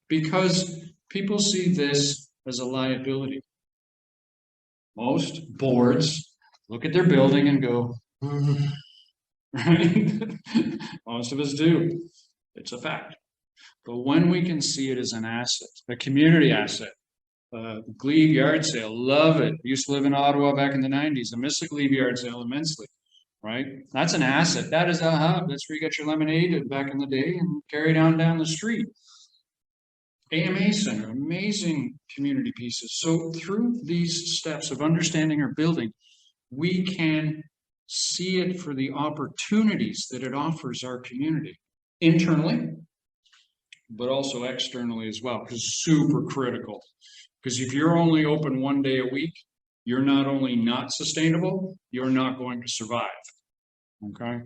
because people see this as a liability, most boards look at their building and go, right? Most of us do. It's a fact. But when we can see it as an asset, a community asset, Glebe yard sale, love it. Used to live in Ottawa back in the 90s. I miss the Glebe yard sale immensely, right? That's an asset. That is a hub. That's where you get your lemonade back in the day and carry down the street. AMA Center, amazing community pieces. So through these steps of understanding our building, we can see it for the opportunities that it offers our community internally, but also externally as well, because it's super critical. Because if you're only open one day a week, you're not only not sustainable, you're not going to survive. Okay.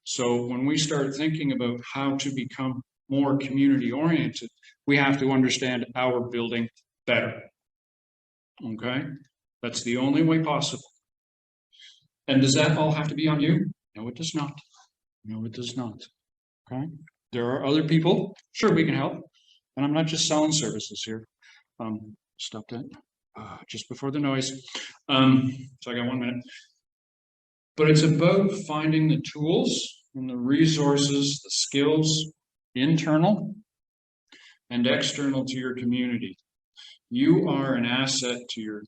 So when we start thinking about how to become more community oriented, we have to understand our building better. Okay. That's the only way possible. And does that all have to be on you? No, it does not. No, it does not. Okay. There are other people. Sure, we can help. And I'm not just selling services here. Stop that. Just before the noise. So I got 1 minute. But it's about finding the tools and the resources, the skills, internal and external to your community. You are an asset to your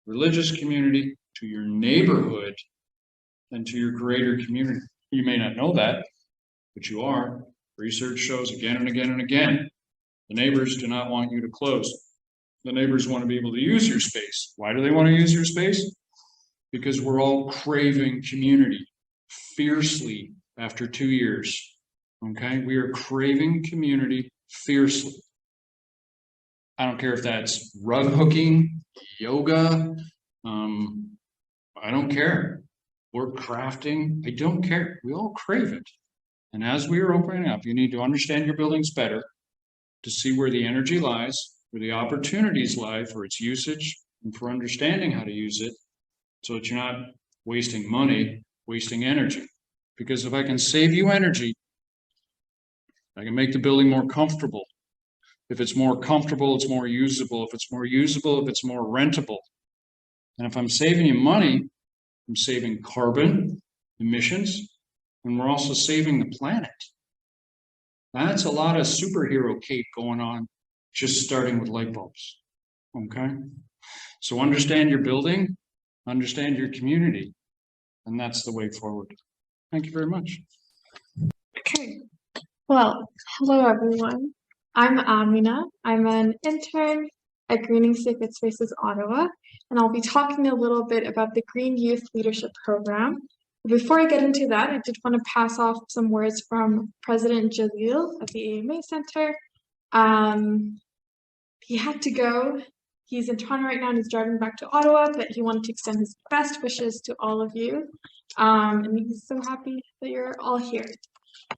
religious community, to your neighborhood, and to your greater community. You may not know that, but you are. Research shows again and again and again, the neighbors do not want you to close. The neighbors want to be able to use your space. Why do they want to use your space? Because we're all craving community fiercely after 2 years. Okay, we are craving community fiercely. I don't care if that's rug hooking, yoga, I don't care. Work crafting, I don't care. We all crave it. And as we are opening up, you need to understand your buildings better to see where the energy lies, where the opportunities lie for its usage and for understanding how to use it so that you're not wasting money, wasting energy. Because if I can save you energy, I can make the building more comfortable. If it's more comfortable, it's more usable. If it's more usable, if it's more rentable. And if I'm saving you money, I'm saving carbon emissions, and we're also saving the planet. That's a lot of superhero cape going on, just starting with light bulbs. Okay? So understand your building, understand your community, and that's the way forward. Thank you very much. Okay. Well, hello everyone. I'm Amina. I'm an intern at Greening Sacred Spaces Ottawa, and I'll be talking a little bit about the Green Youth Leadership Program. Before I get into that, I did want to pass off some words from President Jalil at the AMA Center. He had to go. He's in Toronto right now and he's driving back to Ottawa, but he wanted to extend his best wishes to all of you. And he's so happy that you're all here.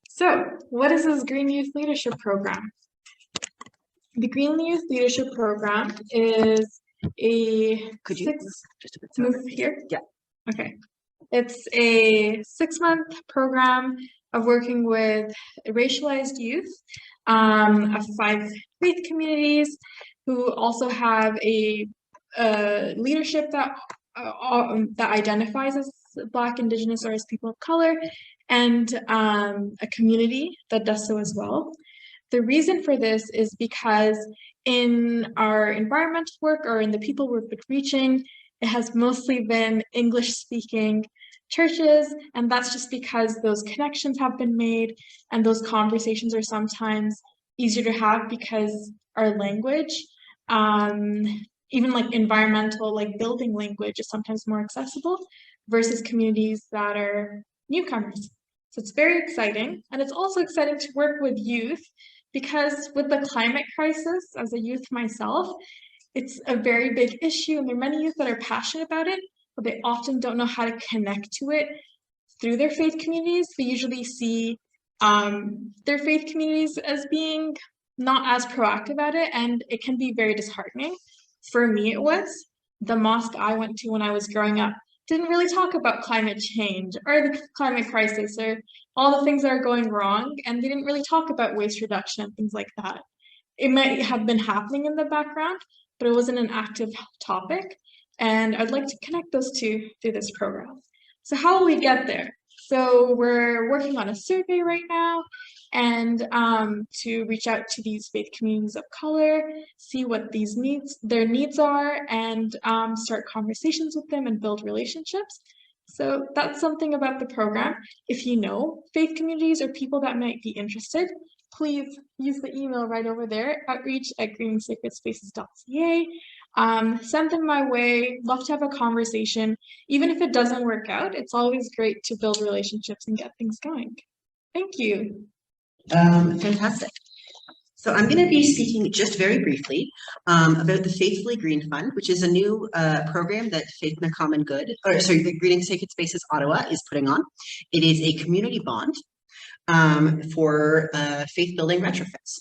So, what is this Green Youth Leadership Program? The Green Youth Leadership Program is a move here? Yeah. Okay. It's a 6-month program of working with racialized youth of 5 faith communities who also have a leadership that identifies as Black, Indigenous, or as people of color, and a community that does so as well. The reason for this is because in our environmental work or in the people we've been reaching, it has mostly been English-speaking churches, and that's just because those connections have been made and those conversations are sometimes easier to have because our language, even like environmental, like building language, is sometimes more accessible versus communities that are newcomers. So it's very exciting, and it's also exciting to work with youth because with the climate crisis, as a youth myself, it's a very big issue, and there are many youth that are passionate about it, but they often don't know how to connect to it through their faith communities. We usually see their faith communities as being not as proactive at it, and it can be very disheartening. For me, it was. The mosque I went to when I was growing up didn't really talk about climate change or the climate crisis or all the things that are going wrong, and they didn't really talk about waste reduction and things like that. It might have been happening in the background, but it wasn't an active topic, and I'd like to connect those two through this program. So how will we get there? So we're working on a survey right now, and to reach out to these faith communities of color, see what their needs are, and start conversations with them and build relationships. So that's something about the program. If you know faith communities or people that might be interested, please use the email right over there, outreach@greening-sacred-spaces.ca. Send them my way. Love to have a conversation. Even if it doesn't work out, it's always great to build relationships and get things going. Thank you. Fantastic. So I'm going to be speaking just very briefly about the Faithfully Green Fund, which is a new program that Faith in the Common Good, or sorry, the Greening Sacred Spaces Ottawa is putting on. It is a community bond for faith building retrofits.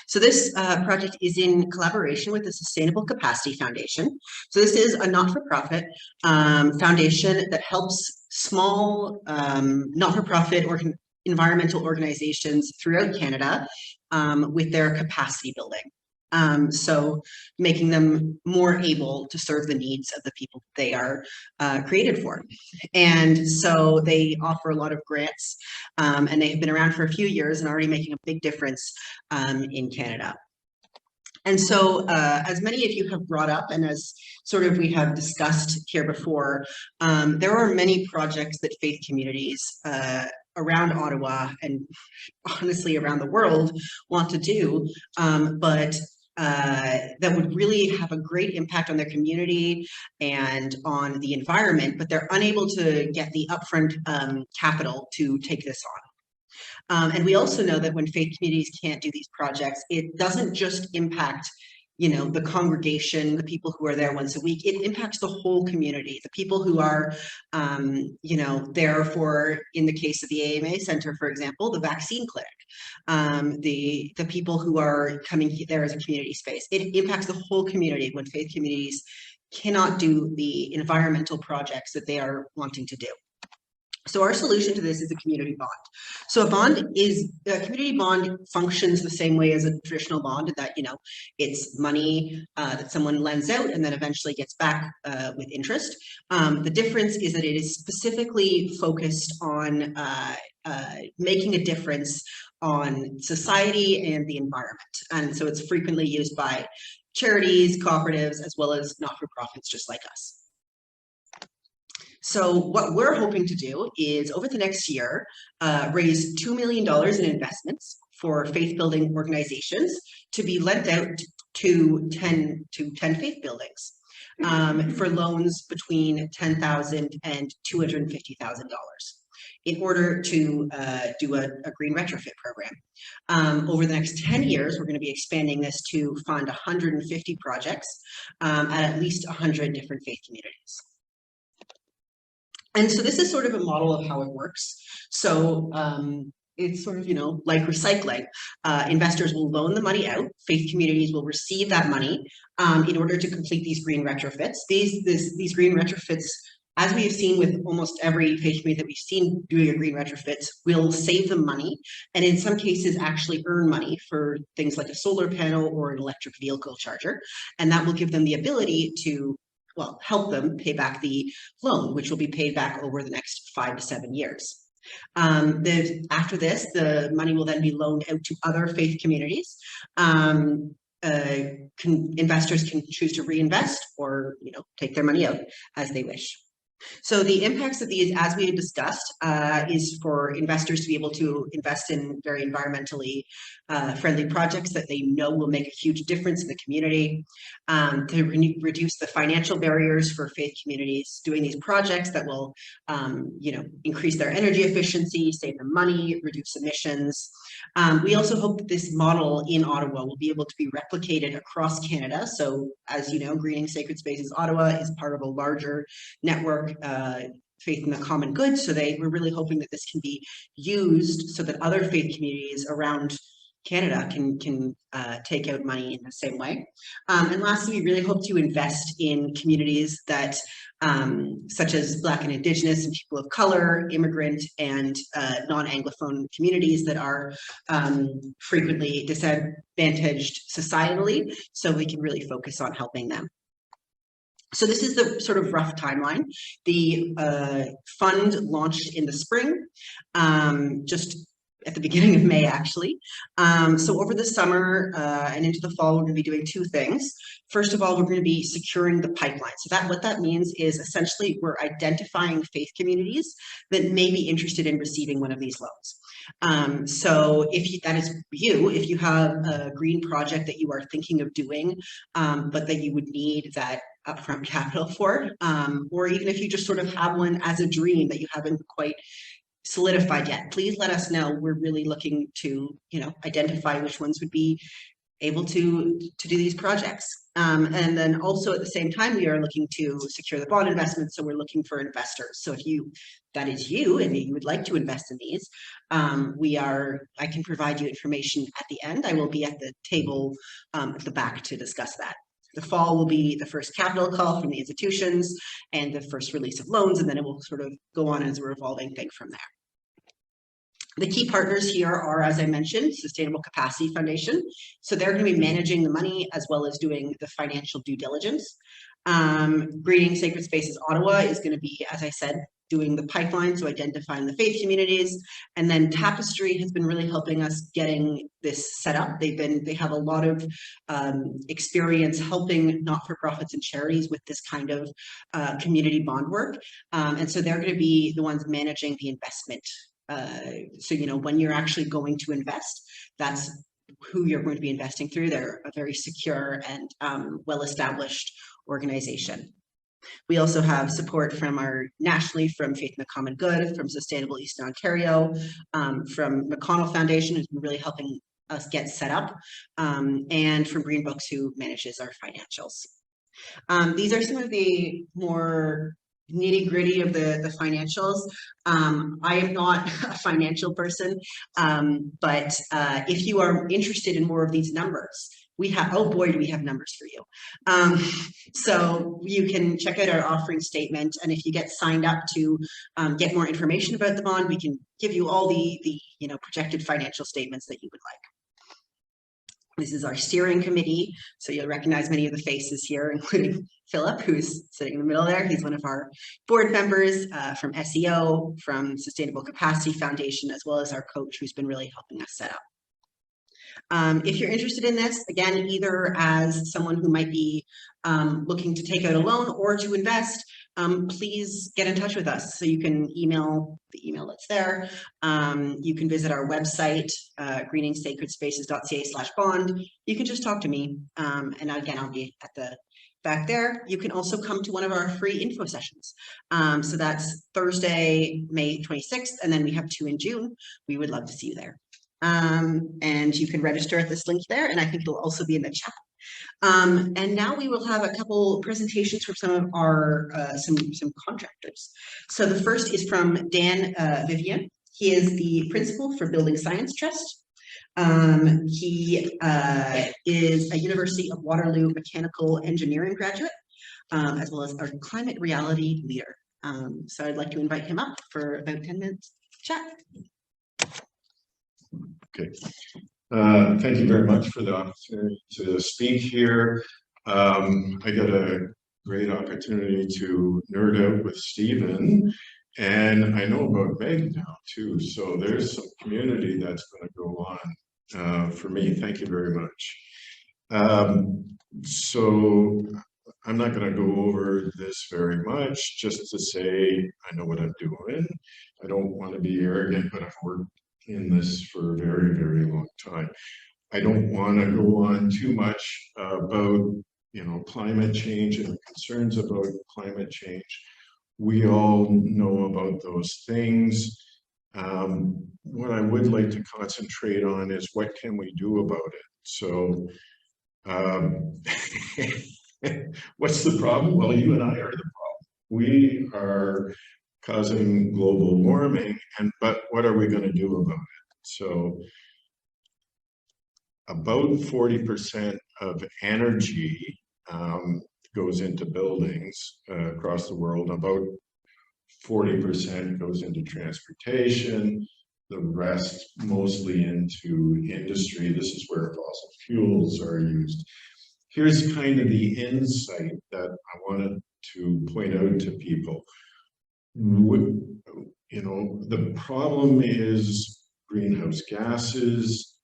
So this project is in collaboration with the Sustainable Capacity Foundation. So this is a not-for-profit foundation that helps small not-for-profit or environmental organizations throughout Canada with their capacity building. So making them more able to serve the needs of the people they are created for. And so they offer a lot of grants and they have been around for a few years and already making a big difference in Canada. And so as many of you have brought up and as sort of we have discussed here before, there are many projects that faith communities around Ottawa and honestly around the world want to do, but that would really have a great impact on their community and on the environment, but they're unable to get the upfront capital to take this on. And we also know that when faith communities can't do these projects, it doesn't just impact, you know, the congregation, the people who are there once a week, it impacts the whole community, the people who are, you know, there for, in the case of the AMA Center, for example, the vaccine clinic, the people who are coming there as a community space. It impacts the whole community when faith communities cannot do the environmental projects that they are wanting to do. So our solution to this is a community bond. So a community bond functions the same way as a traditional bond, in that, you know, it's money that someone lends out and then eventually gets back with interest. The difference is that it is specifically focused on making a difference on society and the environment. And so it's frequently used by charities, cooperatives, as well as not-for-profits just like us. So what we're hoping to do is over the next year, raise $2 million in investments for faith building organizations to be lent out to 10 faith buildings for loans between $10,000 and $250,000 in order to do a green retrofit program. Over the next 10 years, we're going to be expanding this to fund 150 projects at least 100 different faith communities. And so this is sort of a model of how it works. So it's sort of, you know, like recycling. Investors will loan the money out. Faith communities will receive that money in order to complete these green retrofits. These green retrofits, as we have seen with almost every faith community that we've seen doing a green retrofits, will save them money, and in some cases actually earn money for things like a solar panel or an electric vehicle charger. And that will give them the ability to, well, help them pay back the loan, which will be paid back over the next 5 to 7 years. After this, the money will then be loaned out to other faith communities. Investors can choose to reinvest or, you know, take their money out as they wish. So the impacts of these, as we had discussed, is for investors to be able to invest in very environmentally friendly projects that they know will make a huge difference in the community, to reduce the financial barriers for faith communities doing these projects that will, you know, increase their energy efficiency, save them money, reduce emissions. We also hope that this model in Ottawa will be able to be replicated across Canada. So as you know, Greening Sacred Spaces Ottawa is part of a larger network, Faith in the Common Good. So we're really hoping that this can be used so that other faith communities around Canada can take out money in the same way. And lastly, we really hope to invest in communities that, such as Black and Indigenous and people of color, immigrant and non-Anglophone communities that are frequently disadvantaged societally, so we can really focus on helping them. So this is the sort of rough timeline. The fund launched in the spring, just at the beginning of May, actually. So over the summer and into the fall, we're going to be doing two things. First of all, we're going to be securing the pipeline. So what that means is essentially we're identifying faith communities that may be interested in receiving one of these loans. So that is you, if you have a green project that you are thinking of doing, but that you would need that upfront capital for, or even if you just sort of have one as a dream that you haven't quite solidified yet. Please let us know. We're really looking to, identify which ones would be able to do these projects. And then also at the same time, we are looking to secure the bond investment. So we're looking for investors. So if that is you and you would like to invest in these, I can provide you information at the end. I will be at the table at the back to discuss that. The fall will be the first capital call from the institutions and the first release of loans, and then it will sort of go on as a revolving thing from there. The key partners here are, as I mentioned, Sustainable Capacity Foundation. So they're going to be managing the money as well as doing the financial due diligence. Greening Sacred Spaces Ottawa is going to be, as I said, doing the pipeline, so identifying the faith communities. And then Tapestry has been really helping us getting this set up. They have a lot of experience helping not-for-profits and charities with this kind of community bond work. And so they're going to be the ones managing the investment. So, when you're actually going to invest, that's who you're going to be investing through. They're a very secure and well-established organization. We also have support from nationally from Faith in the Common Good, from Sustainable Eastern Ontario, from McConnell Foundation, who's been really helping us get set up, and from Green Books, who manages our financials. These are some of the more nitty-gritty of the financials. I am not a financial person, but if you are interested in more of these numbers, we have, oh boy, do we have numbers for you. So you can check out our offering statement, and if you get signed up to get more information about the bond, we can give you all the projected financial statements that you would like. This is our steering committee, so you'll recognize many of the faces here, including Philip, who's sitting in the middle there. He's one of our board members from SEO, from Sustainable Capacity Foundation, as well as our coach, who's been really helping us set up. If you're interested in this, again, either as someone who might be looking to take out a loan or to invest, please get in touch with us. So you can email the email that's there. You can visit our website, greeningsacredspaces.ca/bond. You can just talk to me. And again, I'll be at the back there. You can also come to one of our free info sessions. So that's Thursday, May 26th, and then we have 2 in June. We would love to see you there. And you can register at this link there, and I think it'll also be in the chat. And now we will have a couple presentations from some of our some contractors. So the first is from Dan Vivian. He is the principal for Building Science Trust. He is a University of Waterloo mechanical engineering graduate, as well as our climate reality leader. So I'd like to invite him up for about 10 minutes chat. Okay. Thank you very much for the opportunity to speak here. I got a great opportunity to nerd out with Stephen, and I know about Meg now too. So there's some community that's going to go on for me. Thank you very much. So I'm not going to go over this very much, just to say I know what I'm doing. I don't want to be arrogant, but I've worked in this for a very, very long time. I don't want to go on too much about, climate change and concerns about climate change. We all know about those things. What I would like to concentrate on is what can we do about it? So what's the problem? Well, you and I are the problem. We are causing global warming, but what are we going to do about it? So about 40% of energy goes into buildings across the world. About 40% goes into transportation, the rest mostly into industry. This is where fossil fuels are used. Here's kind of the insight that I wanted to point out to people. The problem is greenhouse gases.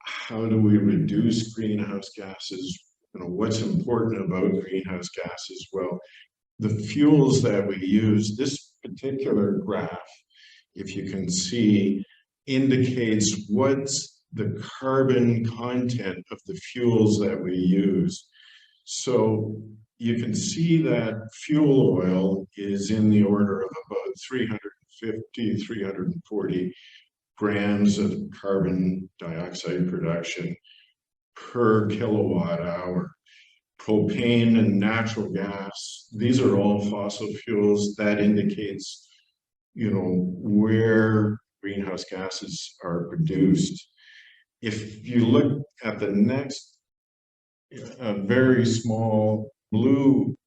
How do we reduce greenhouse gases? What's important about greenhouse gases? Well, the fuels that we use, this particular graph, if you can see, indicates what's the carbon content of the fuels that we use. So you can see that fuel oil is in the order of about 350, 340 grams of carbon dioxide production per kilowatt hour. Propane and natural gas, these are all fossil fuels. That indicates, you know, where greenhouse gases are produced. If you look at the next, very small blue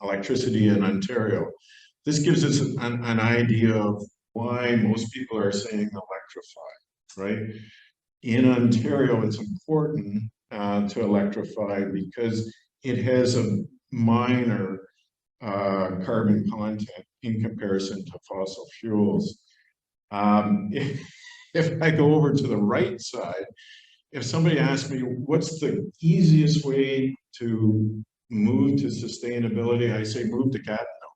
electricity in Ontario, this gives us an idea of why most people are saying electrify, right? In Ontario, it's important to electrify because it has a minor carbon content in comparison to fossil fuels. If I go over to the right side, if somebody asks me what's the easiest way to move to sustainability, I say move to Gatineau,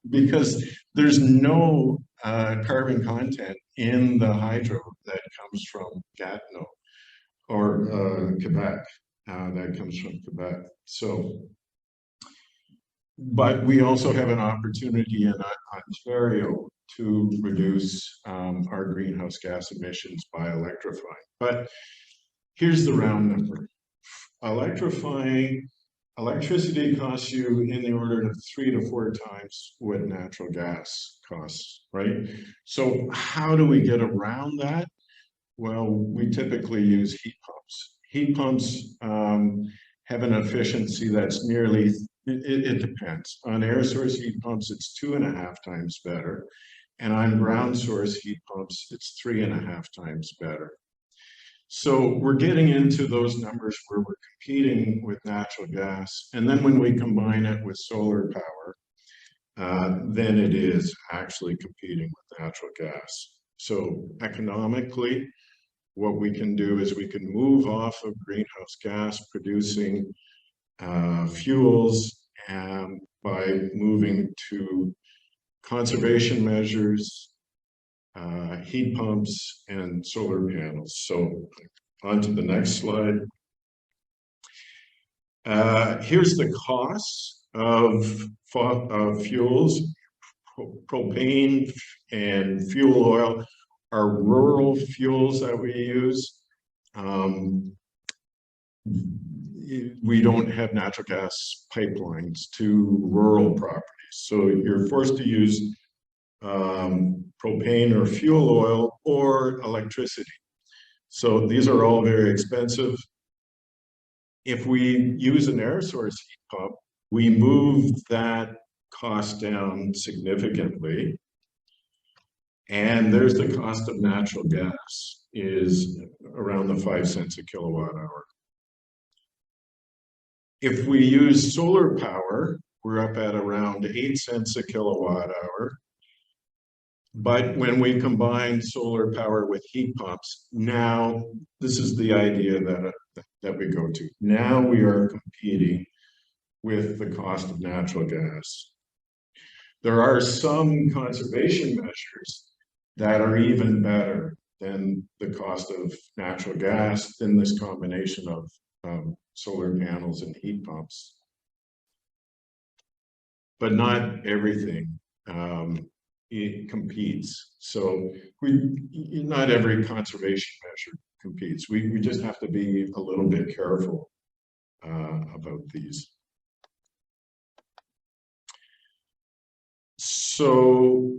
because there's no carbon content in the hydro that comes from Gatineau or Hvac, that comes from Hvac. So, but we also have an opportunity in Ontario to reduce our greenhouse gas emissions by electrifying. But here's the round number. Electricity costs you in the order of 3 to 4 times what natural gas costs, right? So how do we get around that? Well, we typically use heat pumps. Heat pumps have an efficiency that's nearly, it depends. On air source heat pumps, it's 2.5 times better. And on ground source heat pumps, it's 3.5 times better. So we're getting into those numbers where we're competing with natural gas. And then when we combine it with solar power, then it is actually competing with natural gas. So economically, what we can do is we can move off of greenhouse gas producing fuels and by moving to conservation measures, heat pumps, and solar panels. So on to the next slide. Here's the costs of fuels. Propane and fuel oil are rural fuels that we use. We don't have natural gas pipelines to rural properties. So you're forced to use propane or fuel oil or electricity. So these are all very expensive. If we use an air source heat pump, we move that cost down significantly. And there's the cost of natural gas is around the 5 cents a kilowatt hour. If we use solar power, we're up at around 8 cents a kilowatt hour. But when we combine solar power with heat pumps, now this is the idea that we go to. Now we are competing with the cost of natural gas. There are some conservation measures that are even better than the cost of natural gas in this combination of solar panels and heat pumps. But not everything it competes. So not every conservation measure competes. We just have to be a little bit careful about these. So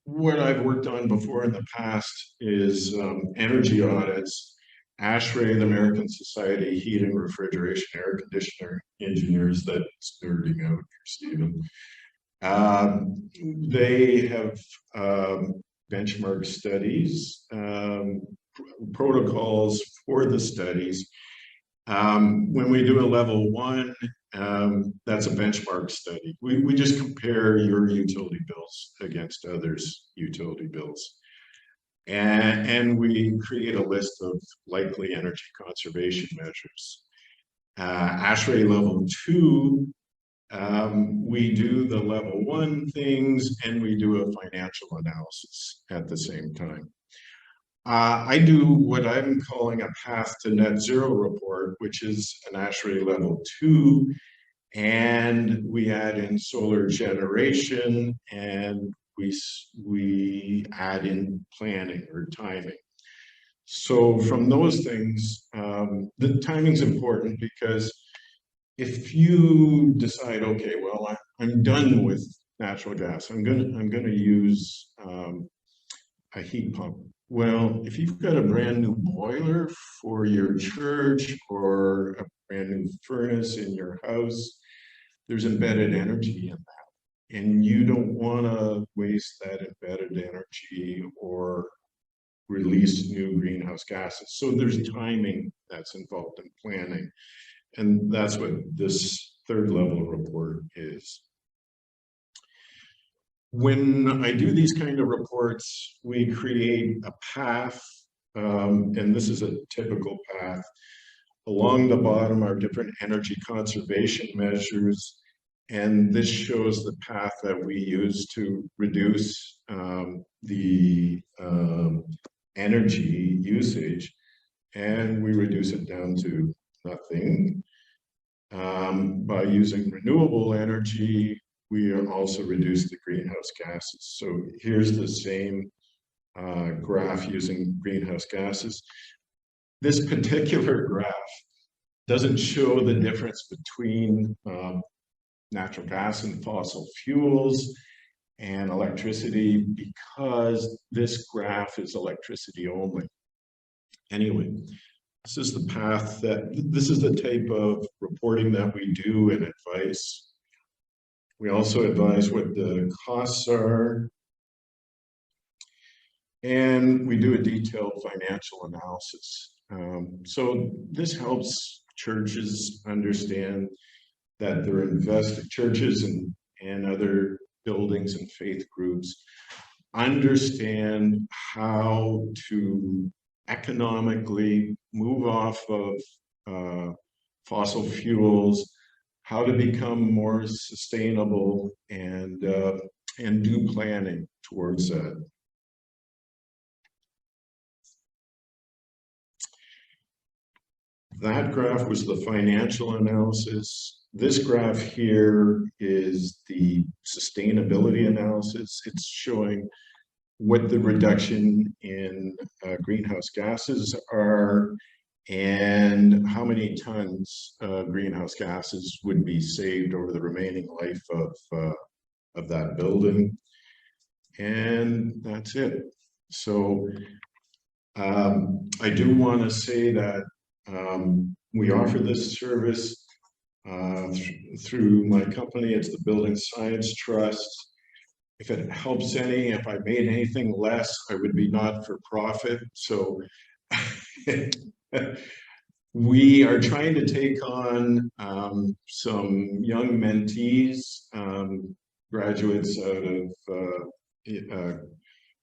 what I've worked on before in the past is energy audits. ASHRAE, the American Society of Heating, Refrigeration, Air Conditioner Engineers, that's nerding out here, Stephen. They have benchmark studies, protocols for the studies. When we do a level 1, that's a benchmark study. We just compare your utility bills against others' utility bills. And we create a list of likely energy conservation measures. ASHRAE level 2, we do the level 1 things and we do a financial analysis at the same time. I do what I'm calling a path to net zero report, which is an ASHRAE level 2 And we add in solar generation, and we add in planning or timing. So from those things, the timing's important, because if you decide, okay, well, I'm done with natural gas, I'm gonna use a heat pump. Well, if you've got a brand new boiler for your church or a brand new furnace in your house, there's embedded energy in that. And you don't want to waste that embedded energy or release new greenhouse gases. So there's timing that's involved in planning. And that's what this third level report is. When I do these kind of reports, we create a path, and this is a typical path. Along the bottom are different energy conservation measures, and this shows the path that we use to reduce the energy usage, and we reduce it down to nothing. By using renewable energy, we also reduce the greenhouse gases. So here's the same graph using greenhouse gases. This particular graph doesn't show the difference between natural gas and fossil fuels and electricity, because this graph is electricity only. Anyway, this is the path this is the type of reporting that we do and advice. We also advise what the costs are, and we do a detailed financial analysis. So this helps churches understand that they're invested, churches and other buildings and faith groups understand how to economically move off of fossil fuels, how to become more sustainable, and do planning towards that. That graph was the financial analysis. This graph here is the sustainability analysis. It's showing what the reduction in greenhouse gases are and how many tons of greenhouse gases would be saved over the remaining life of that building. And that's it. So I do want to say that we offer this service through my company. It's the Building Science Trust. If it helps any, if I made anything less, I would be not for profit. So we are trying to take on some young mentees, graduates out of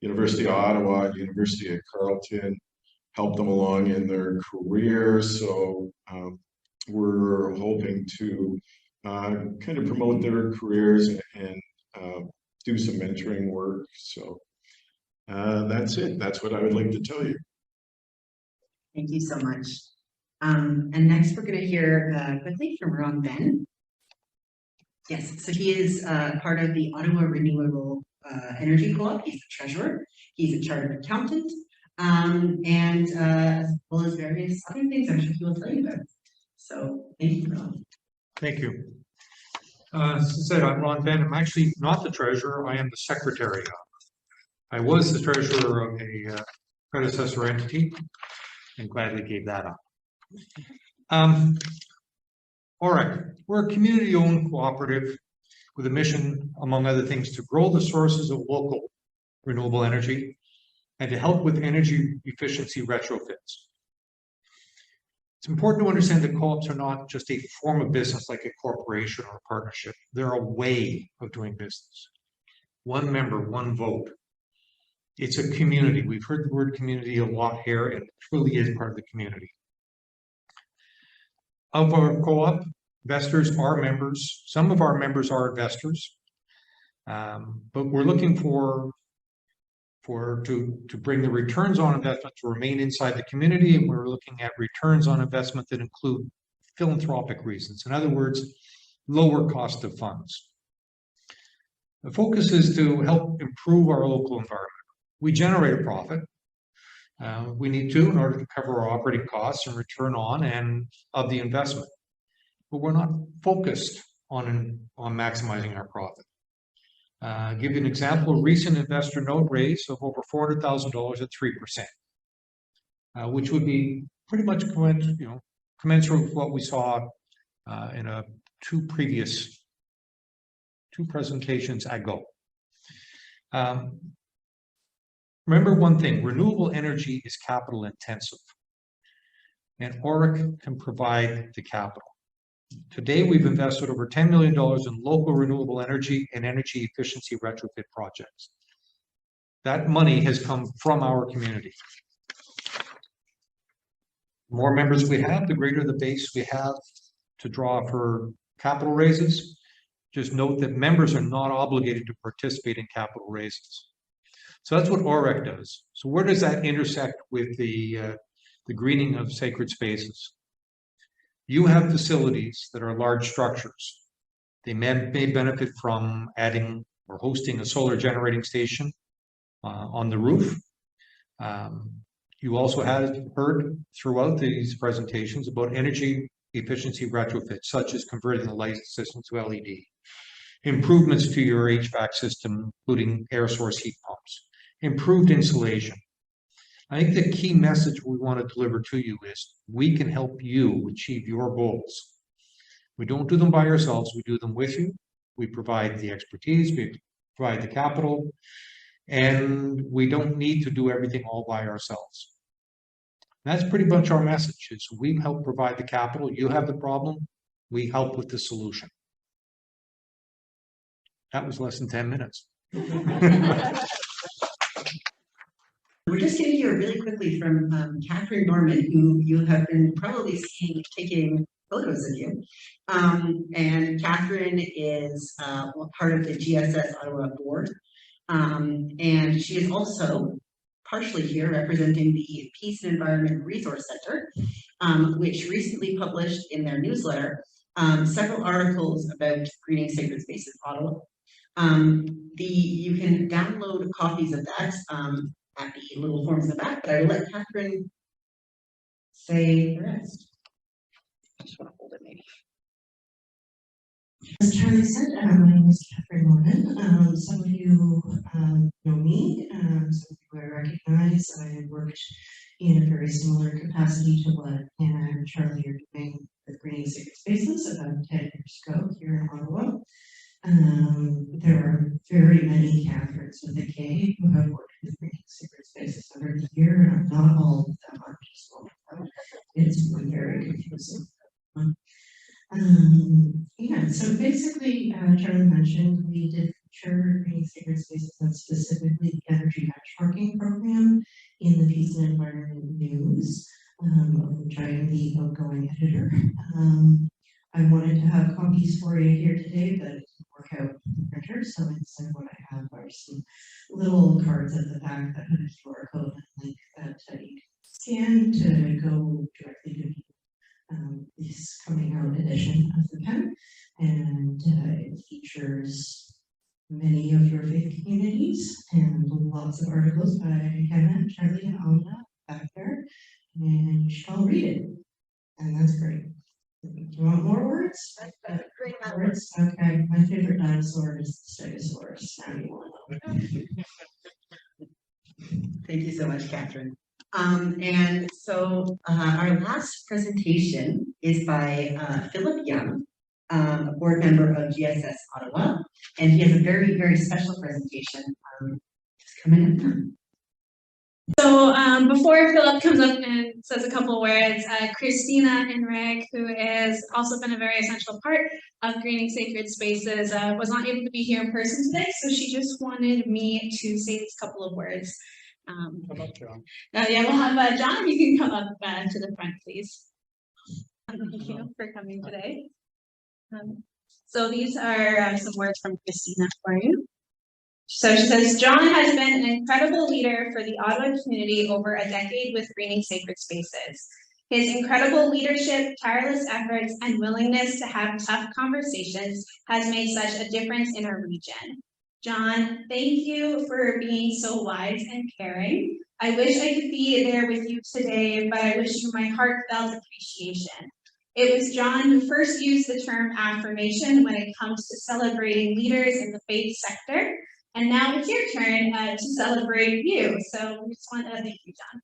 University of Ottawa, University of Carleton, help them along in their career. So we're hoping to kind of promote their careers and do some mentoring work. So that's it. That's what I would like to tell you. Thank you so much. And next we're going to hear quickly from Ron Ben. Yes, so he is part of the Ottawa Renewable Energy Co-op. He's the treasurer. He's a chartered accountant, and as well as various other things I'm sure he will tell you about. So thank you, Ron. Thank you. As I said, I'm Ron Ben. I'm actually not the treasurer. I am the secretary. I was the treasurer of a predecessor entity and gladly gave that up. All right, we're a community-owned cooperative with a mission, among other things, to grow the sources of local renewable energy and to help with energy efficiency retrofits. It's important to understand that co-ops are not just a form of business like a corporation or a partnership. They're a way of doing business. One member, one vote. It's a community. We've heard the word community a lot here, and it truly is part of the community. Of our co-op, investors are members. Some of our members are investors, but we're looking to bring the returns on investment to remain inside the community, and we're looking at returns on investment that include philanthropic reasons. In other words, lower cost of funds. The focus is to help improve our local environment. We generate a profit. We need to in order to cover our operating costs and return on and of the investment. But we're not focused on maximizing our profit. Give you an example, a recent investor note raise of over $400,000 at 3%, which would be pretty much commensurate with what we saw in two presentations ago. Remember one thing, renewable energy is capital intensive, and Hvac can provide the capital. Today, we've invested over $10 million in local renewable energy and energy efficiency retrofit projects. That money has come from our community. The more members we have, the greater the base we have to draw for capital raises. Just note that members are not obligated to participate in capital raises. So that's what Hvac does. So where does that intersect with the greening of sacred spaces? You have facilities that are large structures. They may benefit from adding or hosting a solar generating station on the roof. You also have heard throughout these presentations about energy efficiency retrofits, such as converting the light system to LED, improvements to your HVAC system, including air source heat pumps, improved insulation. I think the key message we want to deliver to you is we can help you achieve your goals. We don't do them by ourselves, we do them with you. We provide the expertise, we provide the capital, and we don't need to do everything all by ourselves. That's pretty much our message, is we help provide the capital, you have the problem, we help with the solution. That was less than 10 minutes. We're just going to hear really quickly from Catherine Norman, who you have been probably seeing taking photos of you. And Catherine is part of the Gss Ottawa board. And she is also partially here representing the Peace and Environment Resource Center, which recently published in their newsletter several articles about greening sacred spaces Ottawa. You can download copies of that at the little forms in the back, but I will let Catherine say the rest. I just want to hold it maybe. As Charlie said, my name is Catherine Norman. Some of you know me, some of you I recognize. I worked in a very similar capacity to what Anna and Charlie are doing with Greening Sacred Spaces about 10 years ago here in Ottawa. There are very many Catherines with a K who have worked with Greening Sacred Spaces over the year, and not all of them are just one of them. It's very confusing. Yeah, so basically, Charlie mentioned we did feature Greening Sacred Spaces and specifically the energy benchmarking program in the Peace and Environment News, of which I am the outgoing editor. I wanted to have copies for you here today, but it didn't work out with the printer, so instead what I have are some little cards at the back that have a QR code and link that you can scan to go directly to this coming out edition of the pen, and it features many of your faith communities and lots of articles by Hannah, Charlie, and Anna back there, and you should all read it, and that's great. Do you want more words? Great words. Okay, my favorite dinosaur is the Stegosaurus. Now you want to know. Thank you so much, Catherine. And so our last presentation is by Philip Young, a board member of GSS Ottawa, and he has a very, very special presentation just coming up now. So before Philip comes up and says a couple words, Christina Henrig, who has also been a very essential part of Greening Sacred Spaces, was not able to be here in person today, so she just wanted me to say this couple of words. How about John? Yeah, we'll have John, you can come up to the front, please. Thank you for coming today. So these are some words from Christina for you. So she says, John has been an incredible leader for the Ottawa community over a decade with Greening Sacred Spaces. His incredible leadership, tireless efforts, and willingness to have tough conversations has made such a difference in our region. John, thank you for being so wise and caring. I wish I could be there with you today, but I wish you my heartfelt appreciation. It was John who first used the term affirmation when it comes to celebrating leaders in the faith sector. And now it's your turn to celebrate you. So we just want to thank you, John.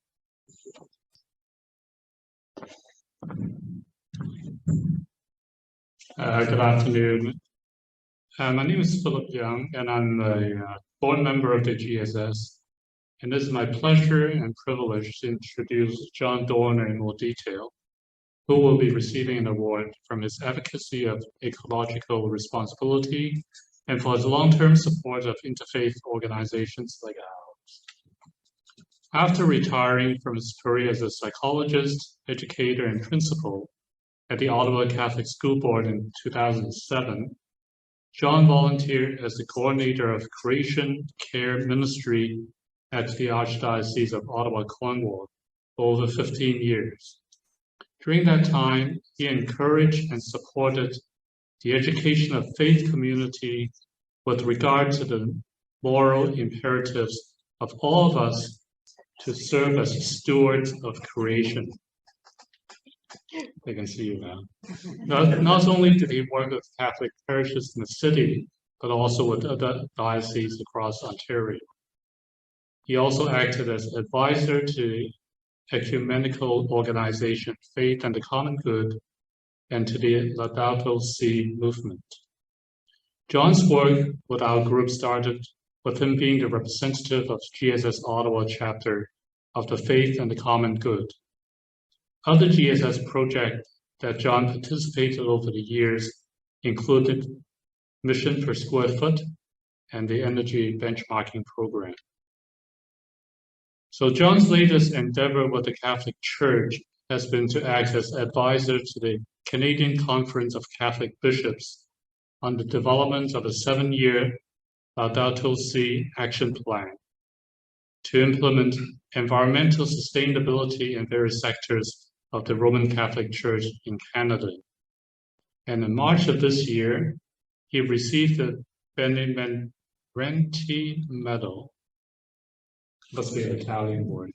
Good afternoon. My name is Philip Young, and I'm a board member of the GSS. And it is my pleasure and privilege to introduce John Dorner in more detail, who will be receiving an award from his advocacy of ecological responsibility and for his long-term support of interfaith organizations like ours. After retiring from his career as a psychologist, educator, and principal at the Ottawa Catholic School Board in 2007, John volunteered as the coordinator of Creation Care Ministry at the Archdiocese of Ottawa-Cornwall for over 15 years. During that time, he encouraged and supported the education of faith community with regard to the moral imperatives of all of us to serve as stewards of creation. They can see you now. Not only did he work with Catholic parishes in the city, but also with other dioceses across Ontario. He also acted as advisor to the ecumenical organization Faith and the Common Good and to the Laudato Si movement. John's work with our group started with him being the representative of GSS Ottawa chapter of the Faith and the Common Good. Other GSS projects that John participated over the years included Mission per Square Foot and the Energy Benchmarking Program. So John's latest endeavor with the Catholic Church has been to act as advisor to the Canadian Conference of Catholic Bishops on the development of a 7-year Laudato Si action plan to implement environmental sustainability in various sectors of the Roman Catholic Church in Canada. And in March of this year, he received the Benemerenti Medal, must be an Italian word,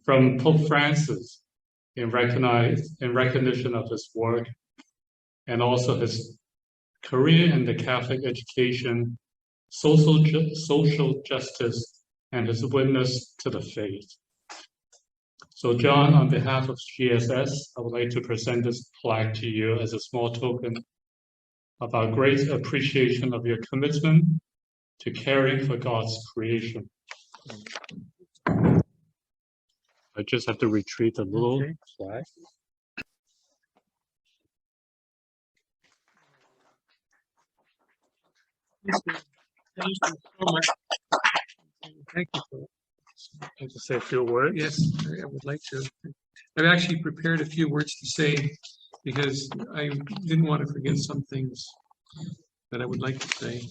from Pope Francis in recognition of his work and also his career in the Catholic education, social justice, and his witness to the faith. So John, on behalf of GSS, I would like to present this plaque to you as a small token of our great appreciation of your commitment to caring for God's creation. I just have to retrieve a little plaque. Thank you so much. Thank you for I'd like to say a few words. Yes, I would like to. I've actually prepared a few words to say because I didn't want to forget some things that I would like to say.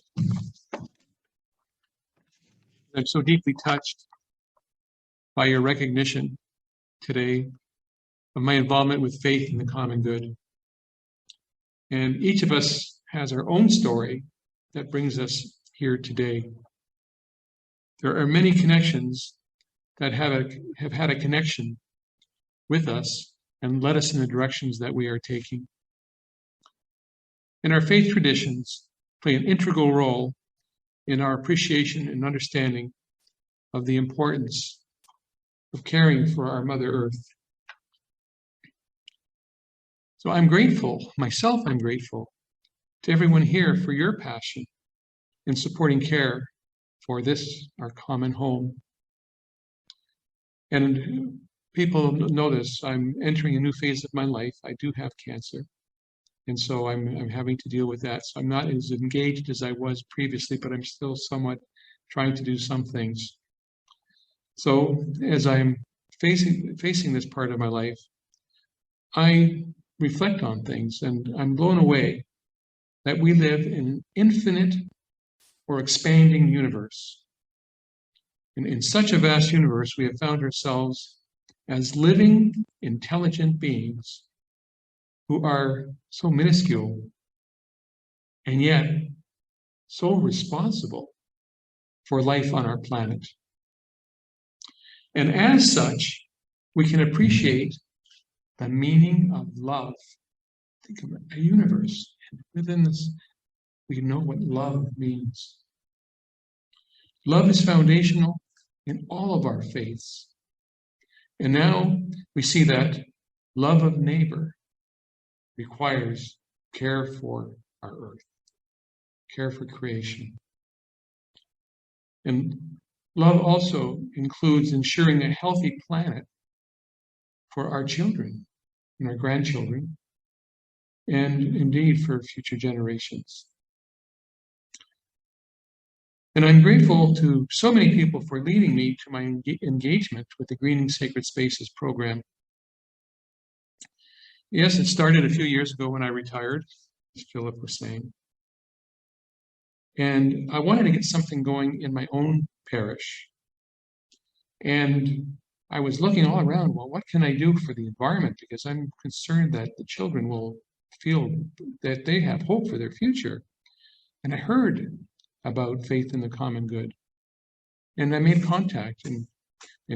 I'm so deeply touched by your recognition today of my involvement with faith in the common good. And each of us has our own story that brings us here today. There are many connections that have had a connection with us and led us in the directions that we are taking. And our faith traditions play an integral role in our appreciation and understanding of the importance of caring for our Mother Earth. So I'm grateful, myself I'm grateful, to everyone here for your passion in supporting care for this, our common home. And people know this, I'm entering a new phase of my life. I do have cancer. And so I'm having to deal with that. So I'm not as engaged as I was previously, but I'm still somewhat trying to do some things. So as I'm facing this part of my life, I reflect on things and I'm blown away that we live in an infinite or expanding universe. And in such a vast universe, we have found ourselves as living, intelligent beings who are so minuscule and yet so responsible for life on our planet. And as such, we can appreciate the meaning of love. Think of a universe, and within this, we know what love means. Love is foundational in all of our faiths. And now we see that love of neighbor requires care for our earth, care for creation. And love also includes ensuring a healthy planet for our children and our grandchildren, and indeed for future generations. And I'm grateful to so many people for leading me to my engagement with the Greening Sacred Spaces program. Yes, it started a few years ago when I retired, as Philip was saying. And I wanted to get something going in my own parish. And I was looking all around, well, what can I do for the environment? Because I'm concerned that the children will feel that they have hope for their future. And I heard about faith in the common good. And I made contact, and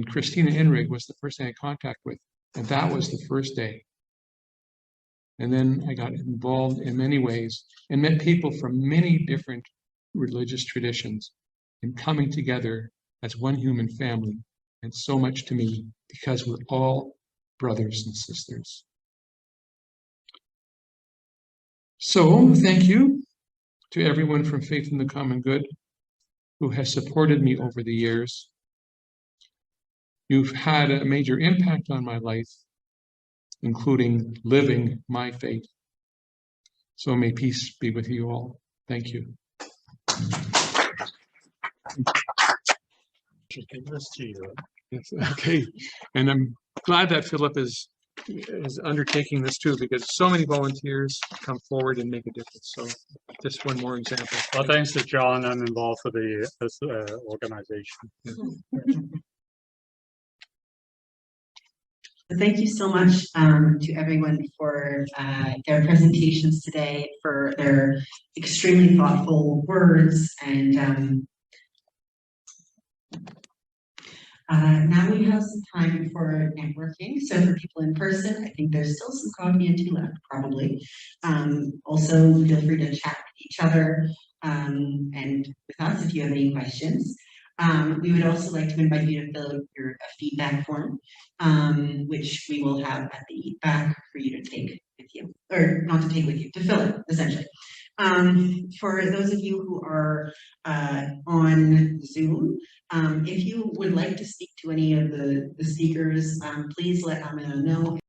Christina Enrig was the person I had contact with. And that was the first day. And then I got involved in many ways and met people from many different religious traditions and coming together as one human family. And so much to me because we're all brothers and sisters. So thank you to everyone from Faith in the Common Good who has supported me over the years. You've had a major impact on my life, including living my faith. So may peace be with you all. Thank you. Yes, okay, and I'm glad that Philip is undertaking this too, because so many volunteers come forward and make a difference. So just one more example. Well, thanks to John, I'm involved for this organization. Thank you so much to everyone for their presentations today, for their extremely thoughtful words, and now we have some time for networking. So for people in person, I think there's still some coffee and tea left, probably. Also, feel free to chat with each other and with us if you have any questions. We would also like to invite you to fill out your feedback form, which we will have at the Hvac for you to take with you, or not to take with you, to fill it, essentially. For those of you who are on Zoom, if you would like to speak to any of the speakers, please let Amina know.